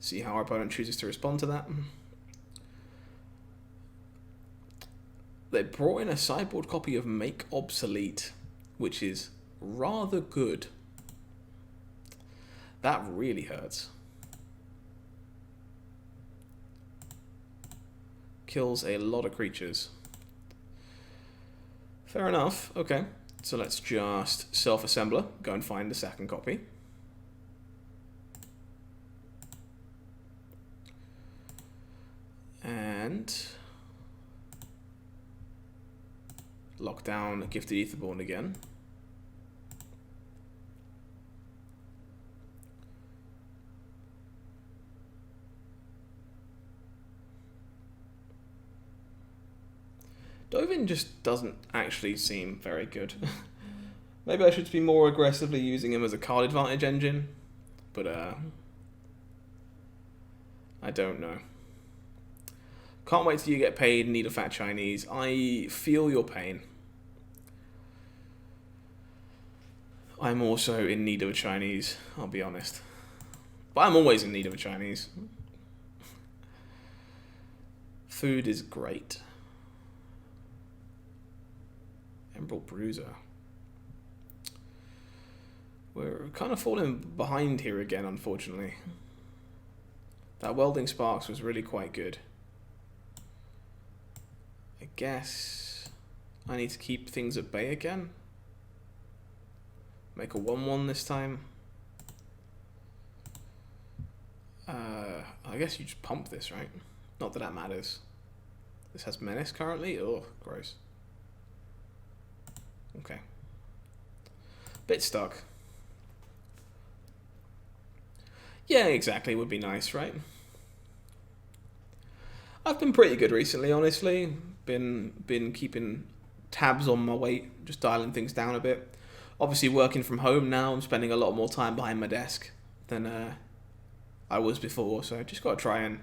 See how our opponent chooses to respond to that. They brought in a sideboard copy of Make Obsolete, which is rather good. That really hurts. Kills a lot of creatures. Fair enough, okay. So let's just self-assembler, go and find the second copy. And lock down Gifted Etherborn again. Dovin just doesn't actually seem very good. Maybe I should be more aggressively using him as a card advantage engine, but I don't know. Can't wait till you get paid and need a fat Chinese. I feel your pain. I'm also in need of a Chinese, I'll be honest. But I'm always in need of a Chinese. Food is great. Emerald Bruiser. We're kind of falling behind here again, unfortunately. That Welding Sparks was really quite good. I guess I need to keep things at bay again. Make a 1/1 this time. I guess you just pump this, right? Not that that matters. This has menace currently. Oh, gross. Okay. Bit stuck. Yeah, exactly. Would be nice, right? I've been pretty good recently, honestly. Been keeping tabs on my weight, just dialing things down a bit. Obviously, working from home now, I'm spending a lot more time behind my desk than I was before. So I just got to try and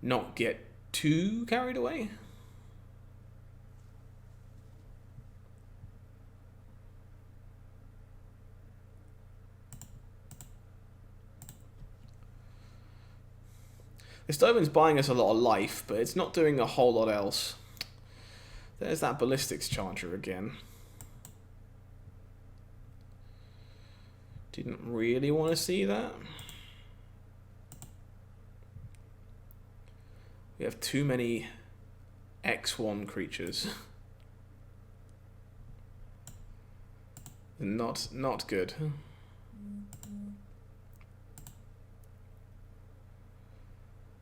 not get too carried away. This Dovin's buying us a lot of life, but it's not doing a whole lot else. There's that Ballistics Charger again. Didn't really want to see that. We have too many X1 creatures. Not good.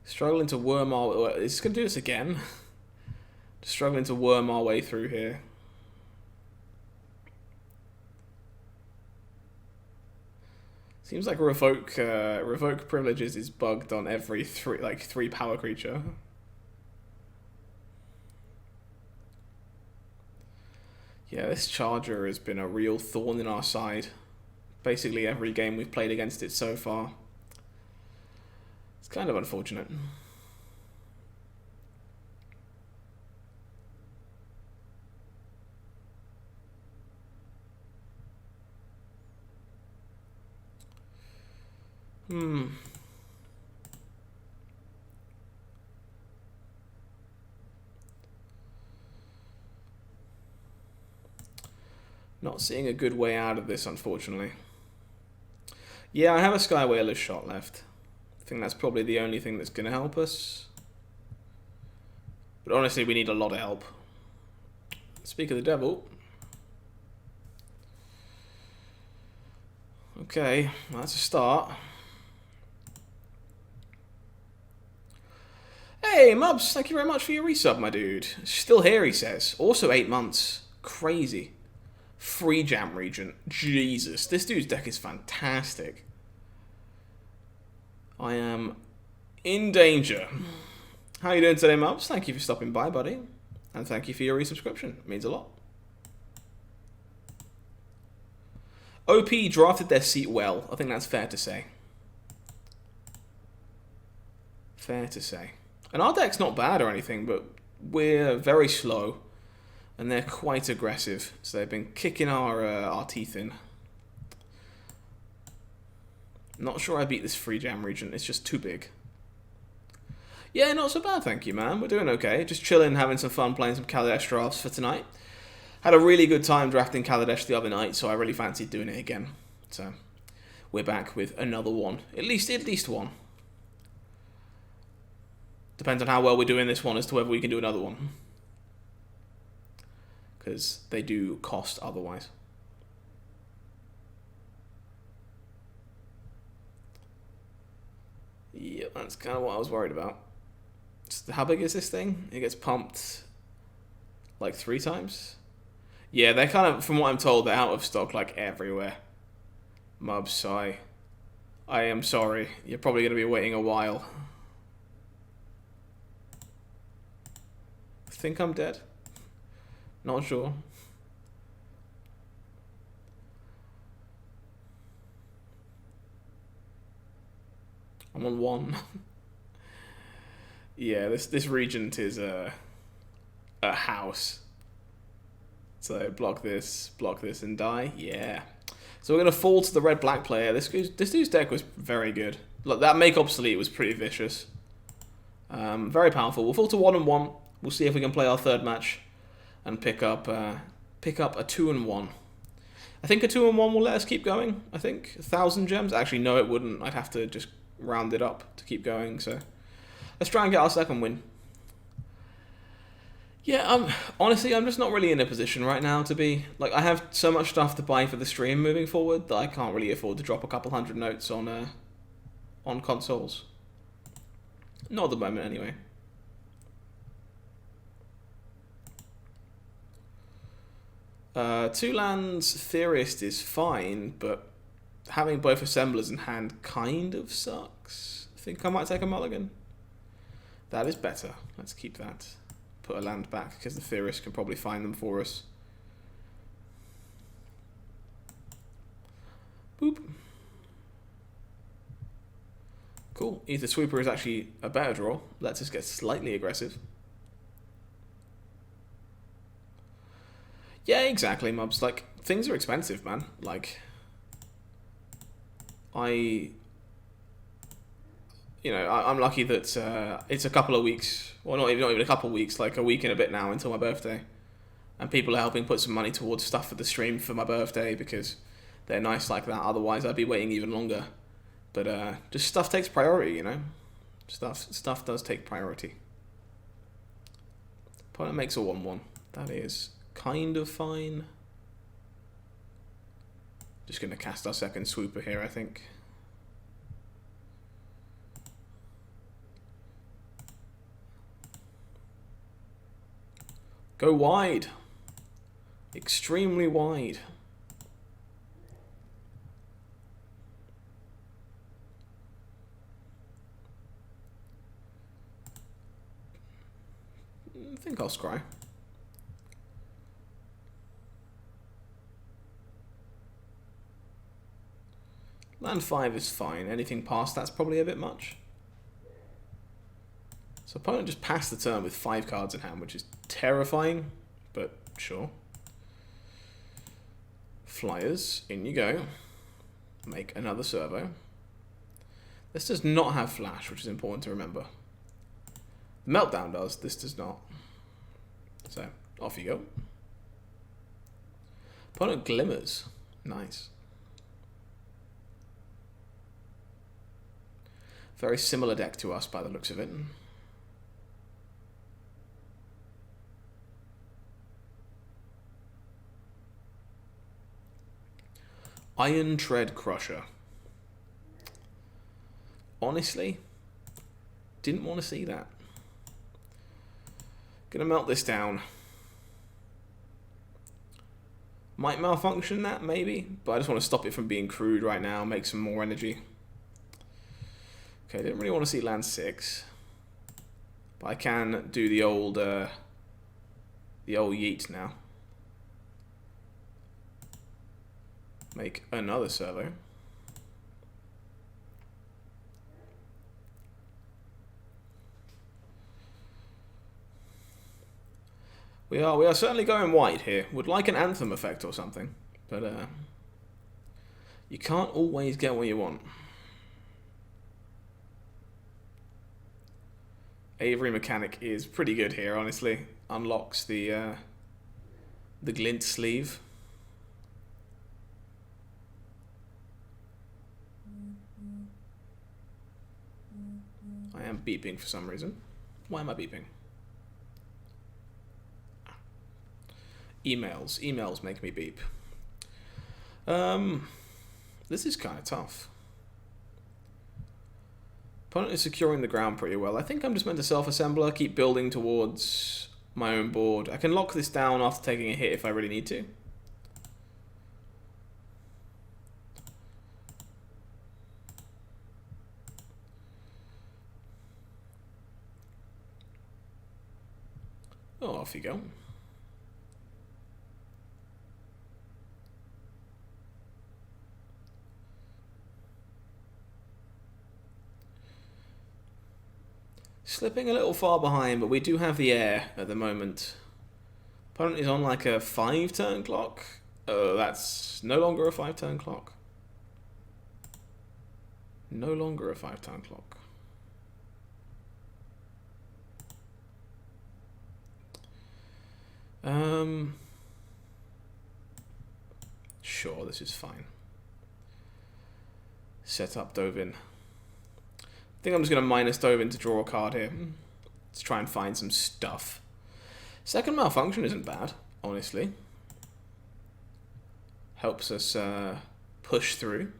Struggling to worm all... It's going to do this again. Just struggling to worm our way through here. Seems like revoke privileges is bugged on every three power creature. Yeah, this Charger has been a real thorn in our side. Basically every game we've played against it so far. It's kind of unfortunate. Not seeing a good way out of this, unfortunately. Yeah, I have a Sky Whaler's shot left. I think that's probably the only thing that's going to help us. But honestly, we need a lot of help. Speak of the devil. Okay, that's a start. Hey, Mubs, thank you very much for your resub, my dude. Still here, he says. Also 8 months. Crazy. Free Jam Regent. Jesus, this dude's deck is fantastic. I am in danger. How are you doing today, Mubs? Thank you for stopping by, buddy. And thank you for your resubscription. It means a lot. OP drafted their seat well. I think that's fair to say. Fair to say. And our deck's not bad or anything, but we're very slow. And they're quite aggressive. So they've been kicking our teeth in. Not sure I beat this free Jam Regent. It's just too big. Yeah, not so bad, thank you, man. We're doing okay. Just chilling, having some fun, playing some Kaladesh drafts for tonight. Had a really good time drafting Kaladesh the other night, so I really fancied doing it again. So we're back with another one. At least one. Depends on how well we're doing this one as to whether we can do another one. Because they do cost otherwise. Yeah, that's kind of what I was worried about. How big is this thing? It gets pumped like 3 times? Yeah, they're kind of, from what I'm told, they're out of stock like everywhere. Mubs, I am sorry. You're probably going to be waiting a while. I think I'm dead. Not sure. I'm on 1. Yeah, this Regent is a house. So block this, and die. Yeah. So we're gonna fall to the red-black player. This dude's deck was very good. Look, that make obsolete was pretty vicious. Very powerful. We'll fall to 1 and 1. We'll see if we can play our third match and pick up a 2 and 1. I think a 2 and 1 will let us keep going. I think 1,000 gems. Actually, no, it wouldn't. I'd have to just round it up to keep going. So let's try and get our second win. Yeah, honestly, I'm just not really in a position right now to be like, I have so much stuff to buy for the stream moving forward that I can't really afford to drop a couple hundred notes on consoles. Not at the moment, anyway. Two lands Theorist is fine, but having both assemblers in hand kind of sucks. I think I might take a mulligan. That is better. Let's keep that. Put a land back because the Theorist can probably find them for us. Boop. Cool. Ether Sweeper is actually a better draw. Lets us get slightly aggressive. Yeah, exactly, Mubs. Like, things are expensive, man. Like, I'm lucky that it's a couple of weeks, or not even a couple of weeks, like a week and a bit now until my birthday. And people are helping put some money towards stuff for the stream for my birthday because they're nice like that. Otherwise, I'd be waiting even longer. But just stuff takes priority, you know? Stuff does take priority. Opponent makes a 1-1. That is kind of fine. Just going to cast our second Swooper here, I think. Go wide. Extremely wide. I think I'll scry. Land 5 is fine. Anything past that's probably a bit much. So opponent just passed the turn with 5 cards in hand, which is terrifying, but sure. Flyers, in you go. Make another servo. This does not have flash, which is important to remember. The Meltdown does, this does not. So, off you go. Opponent glimmers. Nice. Very similar deck to us by the looks of it. Iron Tread Crusher. Honestly, didn't want to see that. Gonna melt this down. Might malfunction that, maybe, but I just want to stop it from being crude right now, make some more energy. Okay, didn't really want to see land 6. But I can do the old yeet now. Make another servo. We are certainly going wide here. Would like an anthem effect or something, but you can't always get what you want. Avery mechanic is pretty good here, honestly. Unlocks the glint sleeve. I am beeping for some reason. Why am I beeping? Emails. Emails make me beep. This is kind of tough. Opponent is securing the ground pretty well. I think I'm just meant to self-assembler, keep building towards my own board. I can lock this down after taking a hit if I really need to. Oh, off you go. Slipping a little far behind, but we do have the air at the moment. Opponent is on like a 5-turn clock. Oh, that's no longer a 5-turn clock. No longer a 5-turn clock. Sure, this is fine. Set up Dovin. I think I'm just going to minus Dovin to draw a card here. Let's try and find some stuff. Second Malfunction isn't bad, honestly. Helps us push through.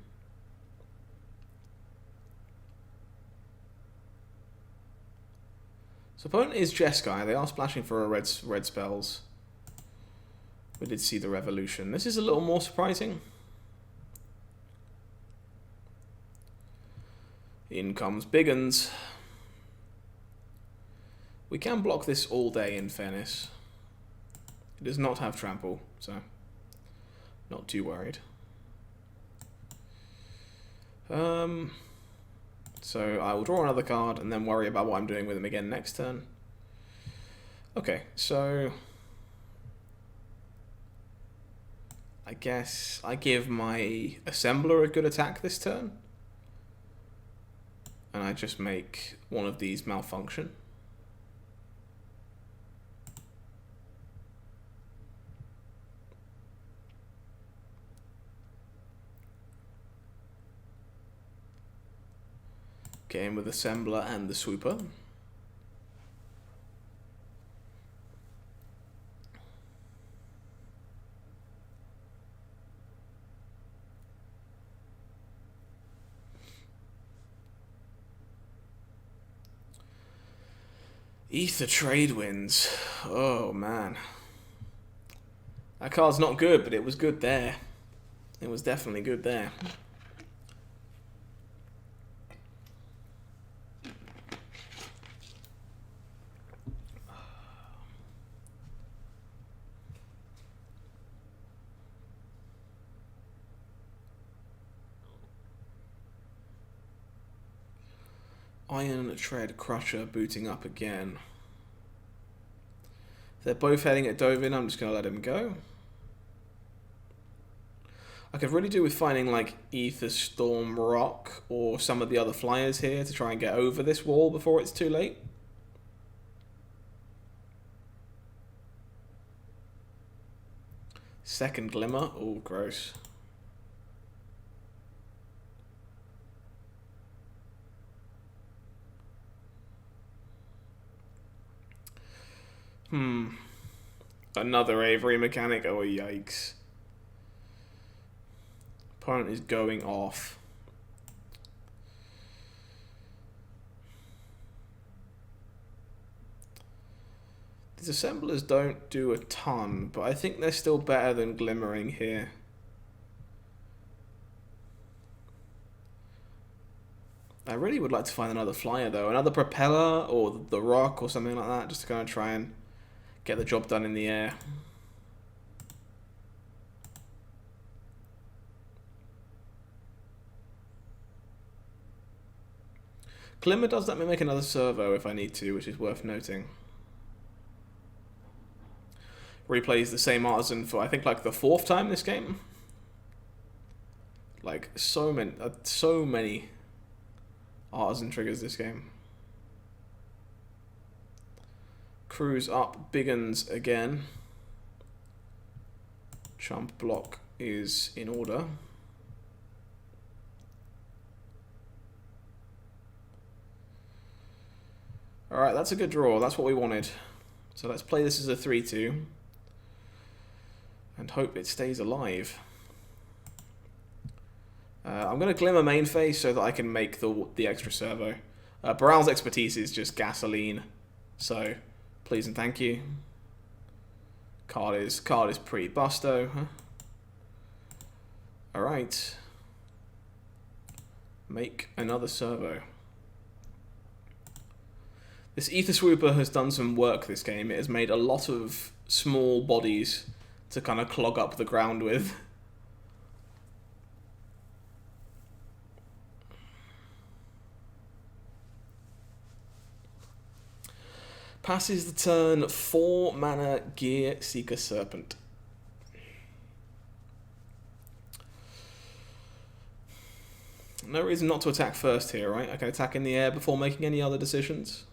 So opponent is Jeskai. They are splashing for a red spells. We did see the Revolution. This is a little more surprising. In comes Biggins. We can block this all day, in fairness. It does not have trample, so not too worried. So I will draw another card and then worry about what I'm doing with him again next turn. Okay, so I guess I give my Assembler a good attack this turn. And I just make one of these malfunction. Game with Assembler and the Swooper. Ether Trade Winds. Oh, man. That card's not good, but it was good there. It was definitely good there. Iron Tread Crusher booting up again. They're both heading at Dovin. I'm just going to let him go. I could really do with finding like Ether Storm Rock or some of the other flyers here to try and get over this wall before it's too late. Second Glimmer. Oh, gross. Another Avery mechanic. Oh, yikes. Opponent is going off. These assemblers don't do a ton, but I think they're still better than glimmering here. I really would like to find another flyer though, another propeller or the rock or something like that, just to kind of try and get the job done in the air. Glimmer does let me make another servo if I need to, which is worth noting. Replays the same artisan for I think like the 4th time this game. Like so many artisan triggers this game. Cruise up Biggins again. Chump block is in order. Alright, that's a good draw. That's what we wanted. So let's play this as a 3-2. And hope it stays alive. I'm going to Glimmer main phase so that I can make the extra servo. Baral's expertise is just gasoline. So, please and thank you. Card is pretty busto. Huh? Alright. Make another servo. This Ether Swooper has done some work this game. It has made a lot of small bodies to kind of clog up the ground with. Passes the turn, 4 mana Gear Seeker Serpent. No reason not to attack first here, right? I can attack in the air before making any other decisions.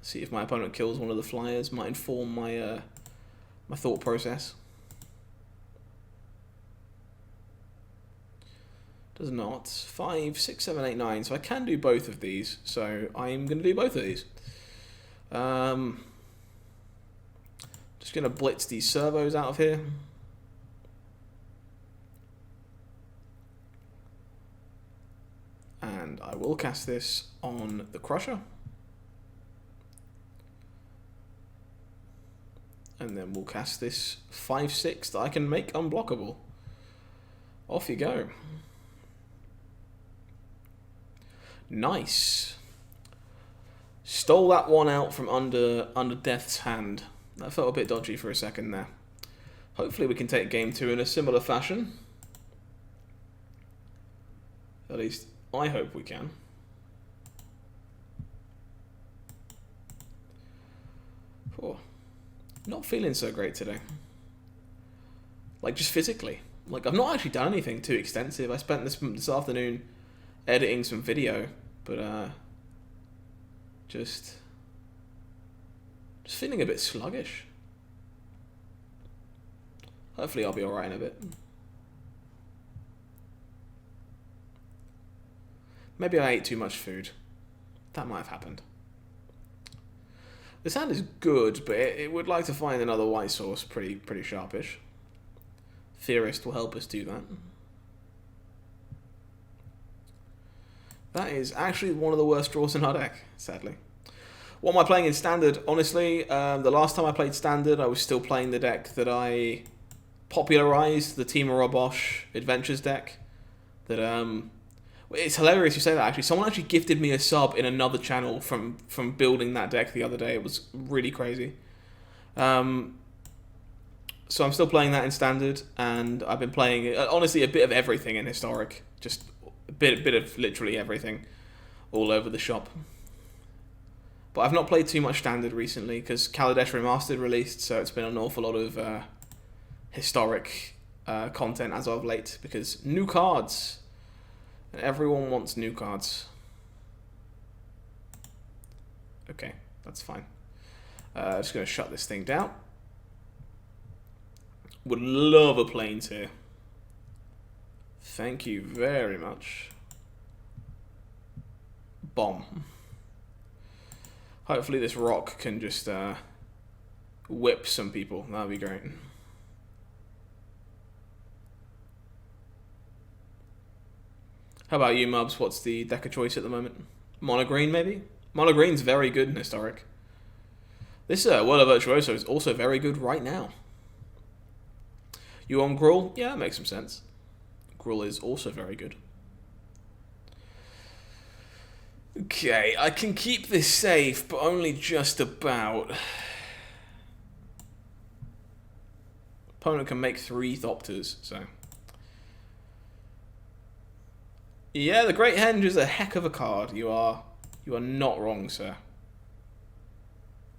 See if my opponent kills one of the flyers, might inform my my thought process. Does not. 5, 6, 7, 8, 9. So I can do both of these. So I'm going to do both of these. Just going to blitz these servos out of here. And I will cast this on the Crusher. And then we'll cast this 5/6 that I can make unblockable. Off you go. Nice. Stole that one out from under Death's hand. That felt a bit dodgy for a second there. Hopefully we can take game 2 in a similar fashion. At least I hope we can. Oh. Not feeling so great today. Like, just physically. Like, I've not actually done anything too extensive. I spent this afternoon editing some video, but just feeling a bit sluggish. Hopefully I'll be alright in a bit. Maybe I ate too much food. That might have happened. This hand is good, but it would like to find another white source pretty sharpish. Theorist will help us do that. That is actually one of the worst draws in our deck, sadly. What am I playing in Standard? Honestly, the last time I played Standard, I was still playing the deck that I popularized, the Team Robosh Adventures deck. That it's hilarious you say that, actually. Someone actually gifted me a sub in another channel from building that deck the other day. It was really crazy. So I'm still playing that in Standard, and I've been playing, honestly, a bit of everything in Historic. Just a bit of literally everything all over the shop. But I've not played too much Standard recently, because Kaladesh Remastered released, so it's been an awful lot of Historic content as of late, because new cards. And everyone wants new cards. Okay, that's fine. Just going to shut this thing down. Would love a planes here. Thank you very much. Bomb. Hopefully this rock can just whip some people. That'd be great. How about you, Mubs? What's the deck of choice at the moment? Mono green, maybe? Mono green's very good in Historic. This World of Virtuoso is also very good right now. You on Gruul? Yeah, that makes some sense. Gruul is also very good. Okay, I can keep this safe, but only just about. Opponent can make 3 Thopters, so. Yeah, the Great Henge is a heck of a card. You are not wrong, sir.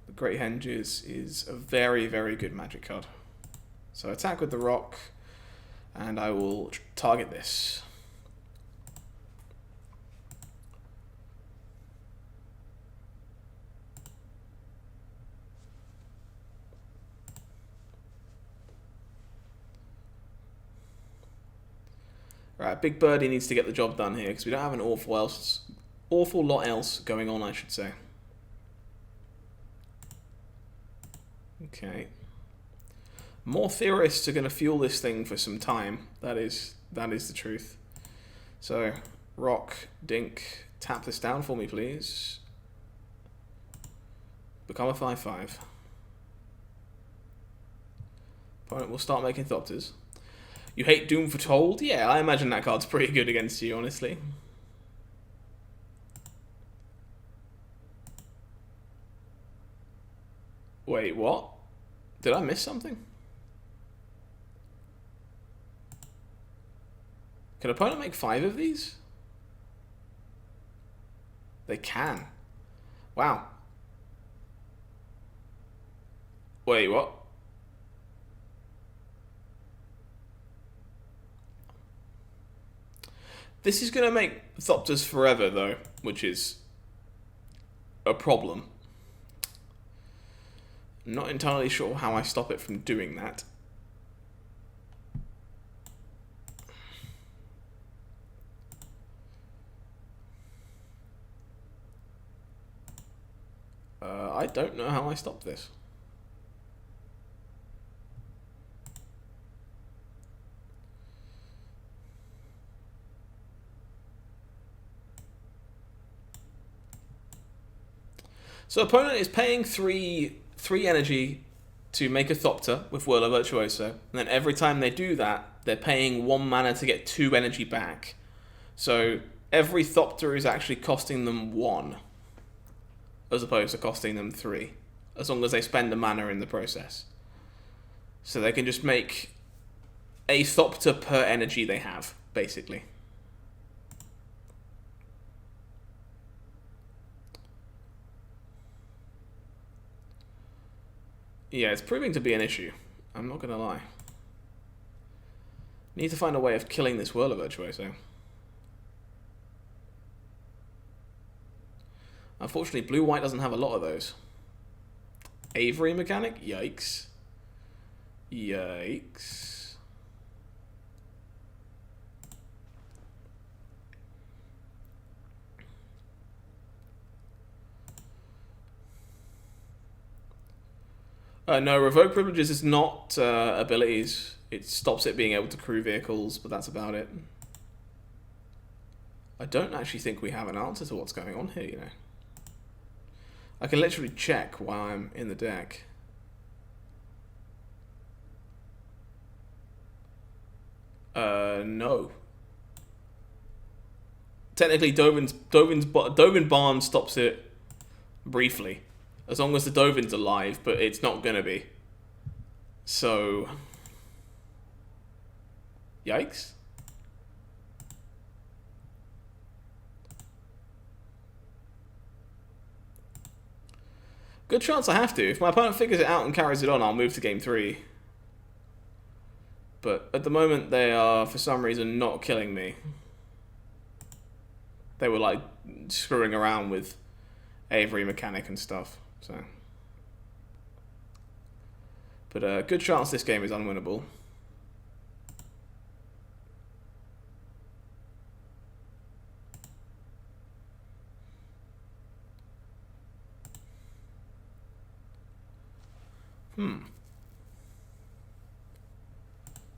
The Great Henge is a very, very good Magic card. So attack with the rock, and I will target this. Right, Big Birdie needs to get the job done here, because we don't have an awful lot else going on, I should say. Okay. More theorists are going to fuel this thing for some time. That is the truth. So, rock, dink, tap this down for me, please. Become a 5/5. Opponent will start making Thopters. You hate Doom Foretold? Yeah, I imagine that card's pretty good against you, honestly. Wait, what? Did I miss something? Can opponent make 5 of these? They can. Wow. Wait, what? This is going to make Thopters forever, though, which is a problem. I'm not entirely sure how I stop it from doing that. I don't know how I stop this. So opponent is paying 3 energy to make a Thopter with Whirler Virtuoso, and then every time they do that, they're paying 1 mana to get 2 energy back. So every Thopter is actually costing them 1, as opposed to costing them 3, as long as they spend a mana in the process. So they can just make a Thopter per energy they have, basically. Yeah, it's proving to be an issue. I'm not going to lie. Need to find a way of killing this Whirler Virtuoso. Unfortunately, blue-white doesn't have a lot of those. Avery mechanic? Yikes. Yikes. No, revoke privileges is not abilities. It stops it being able to crew vehicles, but that's about it. I don't actually think we have an answer to what's going on here, you know. I can literally check while I'm in the deck. No. Technically, Dovin Barn stops it briefly, as long as the Dovin's alive, but it's not gonna be. So, yikes. Good chance I have to. If my opponent figures it out and carries it on, I'll move to game 3. But at the moment, they are, for some reason, not killing me. They were, like, screwing around with Avery mechanic and stuff, so. But good chance this game is unwinnable.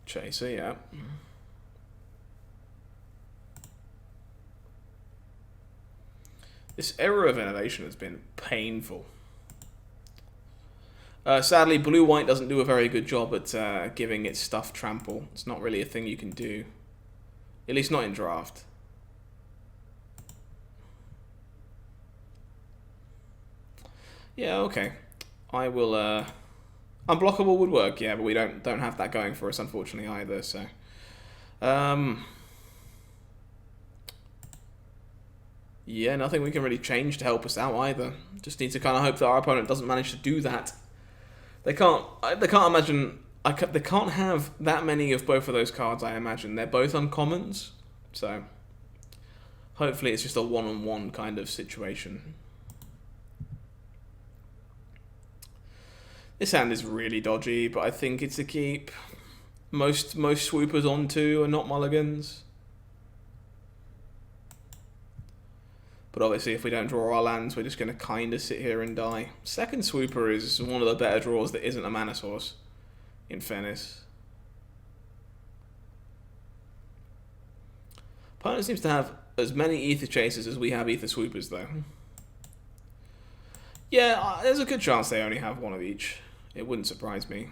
Chaser, yeah. This era of innovation has been painful. Sadly, blue-white doesn't do a very good job at giving its stuff trample. It's not really a thing you can do. At least not in draft. Yeah, okay. I will, unblockable would work, yeah, but we don't have that going for us, unfortunately, either, so. Yeah, nothing we can really change to help us out either. Just need to kind of hope that our opponent doesn't manage to do that. They can't imagine. They can't have that many of both of those cards. I imagine they're both uncommons, so hopefully it's just a one-on-one kind of situation. This hand is really dodgy, but I think it's a keep. Most swoopers on 2 are not mulligans. But obviously, if we don't draw our lands, we're just going to kind of sit here and die. Second Swooper is one of the better draws that isn't a mana source, in fairness. Opponent seems to have as many Ether Chasers as we have Ether Swoopers, though. Yeah, there's a good chance they only have one of each. It wouldn't surprise me.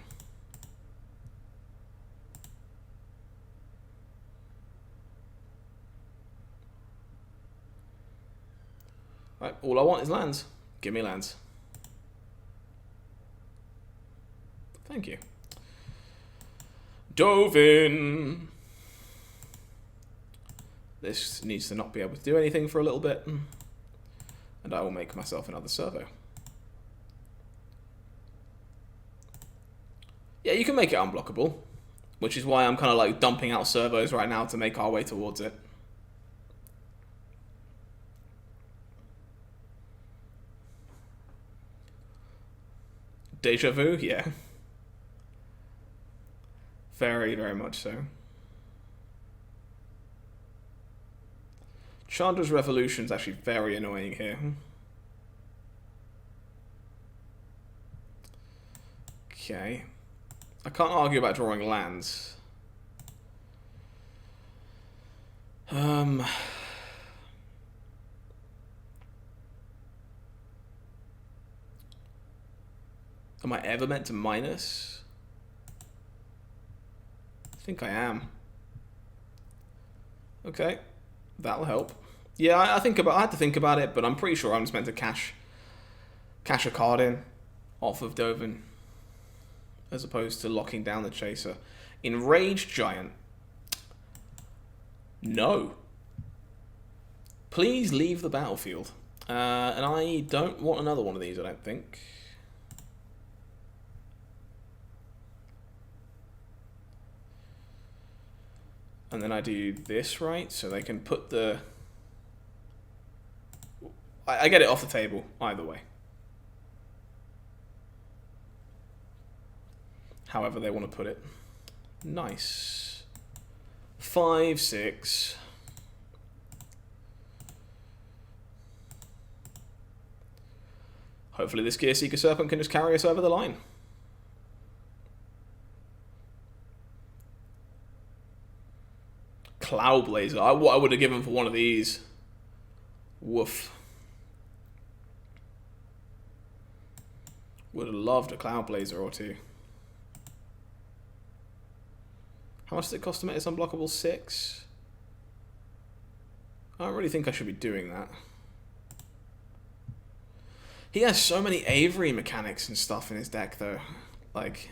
Right, all I want is lands. Give me lands. Thank you. Dovin! This needs to not be able to do anything for a little bit. And I will make myself another servo. Yeah, you can make it unblockable. Which is why I'm kind of like dumping out servos right now to make our way towards it. Deja vu? Yeah. Very, very much so. Chandra's Revolution is actually very annoying here. Okay. I can't argue about drawing lands. Am I ever meant to minus? I think I am. Okay, that'll help. Yeah, I had to think about it, but I'm pretty sure I'm just meant to cash a card in off of Dovin, as opposed to locking down the Chaser. Enraged Giant. No. Please leave the battlefield. And I don't want another one of these, I don't think. And then I do this, right? So they can put the... I get it off the table, either way. However they want to put it. Nice. 5, 6. Hopefully this Gear Seeker Serpent can just carry us over the line. Cloud Blazer. What I would have given for one of these. Woof. Would have loved a Cloud Blazer or two. How much does it cost to make this unblockable? 6? I don't really think I should be doing that. He has so many Avery mechanics and stuff in his deck, though. Like,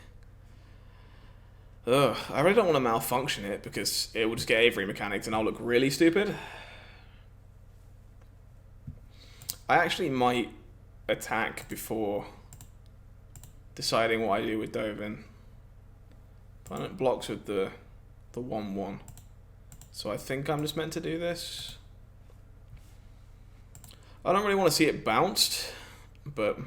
ugh, I really don't want to malfunction it because it will just get Avery mechanics and I'll look really stupid. I actually might attack before deciding what I do with Dovin. Opponent blocks with the 1/1. So I think I'm just meant to do this. I don't really want to see it bounced, but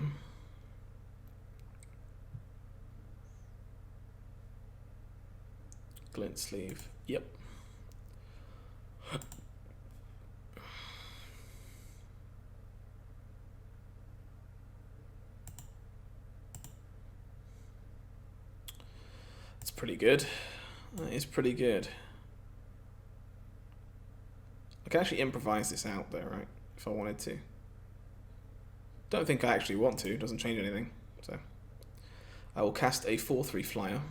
glint sleeve. Yep. That's pretty good. That is pretty good. I can actually improvise this out there, right? If I wanted to. Don't think I actually want to. Doesn't change anything. So I will cast a 4/3 flyer.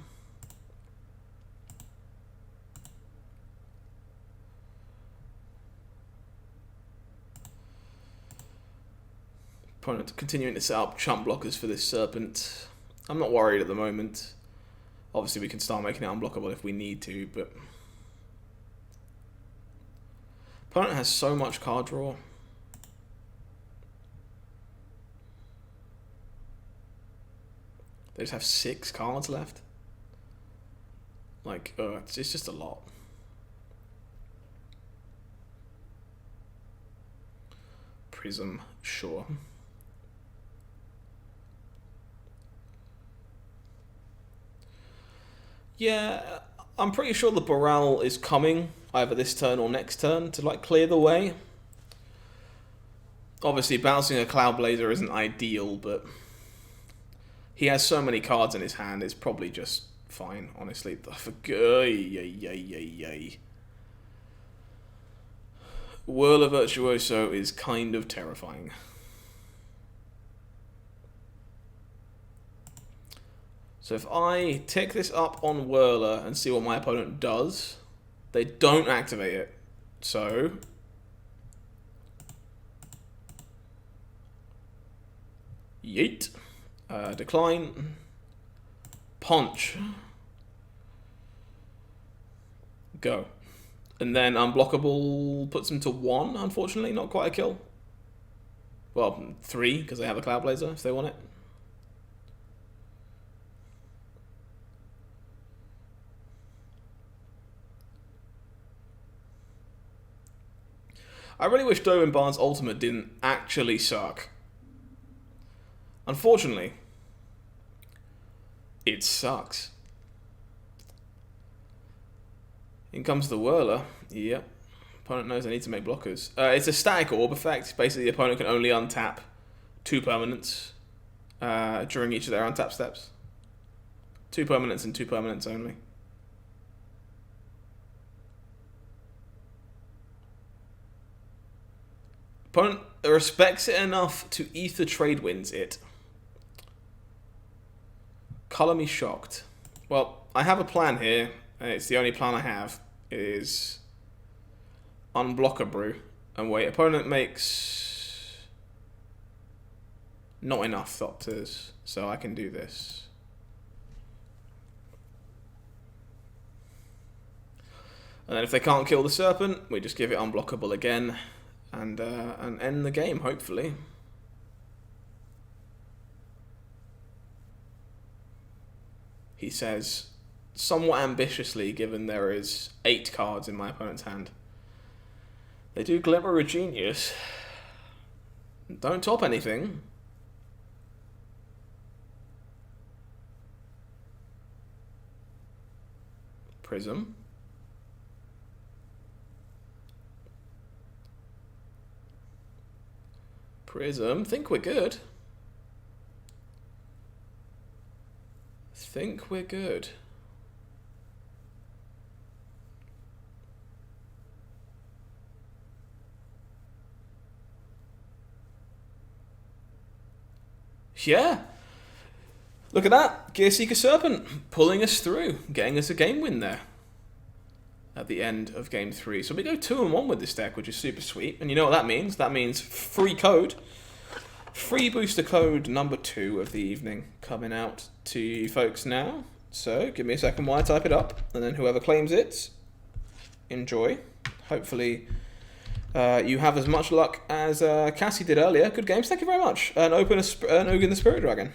Opponent continuing to set up chump blockers for this Serpent. I'm not worried at the moment. Obviously, we can start making it unblockable if we need to, but opponent has so much card draw. They just have 6 cards left. Like, it's just a lot. Prism, sure. Yeah, I'm pretty sure the Boral is coming either this turn or next turn to like clear the way. Obviously, bouncing a Cloud Blazer isn't ideal, but he has so many cards in his hand, it's probably just fine, honestly. Whirler Virtuoso is kind of terrifying. So if I tick this up on Whirler and see what my opponent does, they don't activate it. So yeet. Decline. Punch. Go. And then unblockable puts them to 1, unfortunately. Not quite a kill. Well, 3, because they have a Cloud Blazer if they want it. I really wish Dovin Barnes' ultimate didn't actually suck. Unfortunately, it sucks. In comes the Whirler. Yep. Opponent knows I need to make blockers. It's a static orb effect. Basically, the opponent can only untap 2 permanents during each of their untap steps. 2 permanents and 2 permanents only. Opponent respects it enough to Ether Trade wins it. Colour me shocked. Well, I have a plan here. It's the only plan I have. It is unblock a brew and wait. Opponent makes not enough Thopters, so I can do this. And then if they can't kill the Serpent, we just give it unblockable again. And end the game, hopefully. He says, somewhat ambitiously, given there is 8 cards in my opponent's hand. They do Glimmer of Genius. Don't top anything. Prism. Prism. Think we're good. Think we're good. Yeah. Look at that. Gearseeker Serpent pulling us through, getting us a game win there at the end of game 3. So we go 2-1 with this deck, which is super sweet. And you know what that means? That means free code. Free booster code number 2 of the evening coming out to you folks now. So give me a second while I type it up. And then whoever claims it, enjoy. Hopefully you have as much luck as Cassie did earlier. Good games. Thank you very much. And open an Ugin the Spirit Dragon.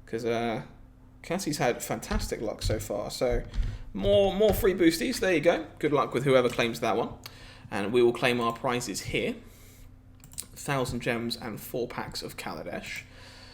Because Cassie's had fantastic luck so far. So more free boosties. There you go. Good luck with whoever claims that one. And we will claim our prizes here. 1,000 gems and 4 packs of Kaladesh.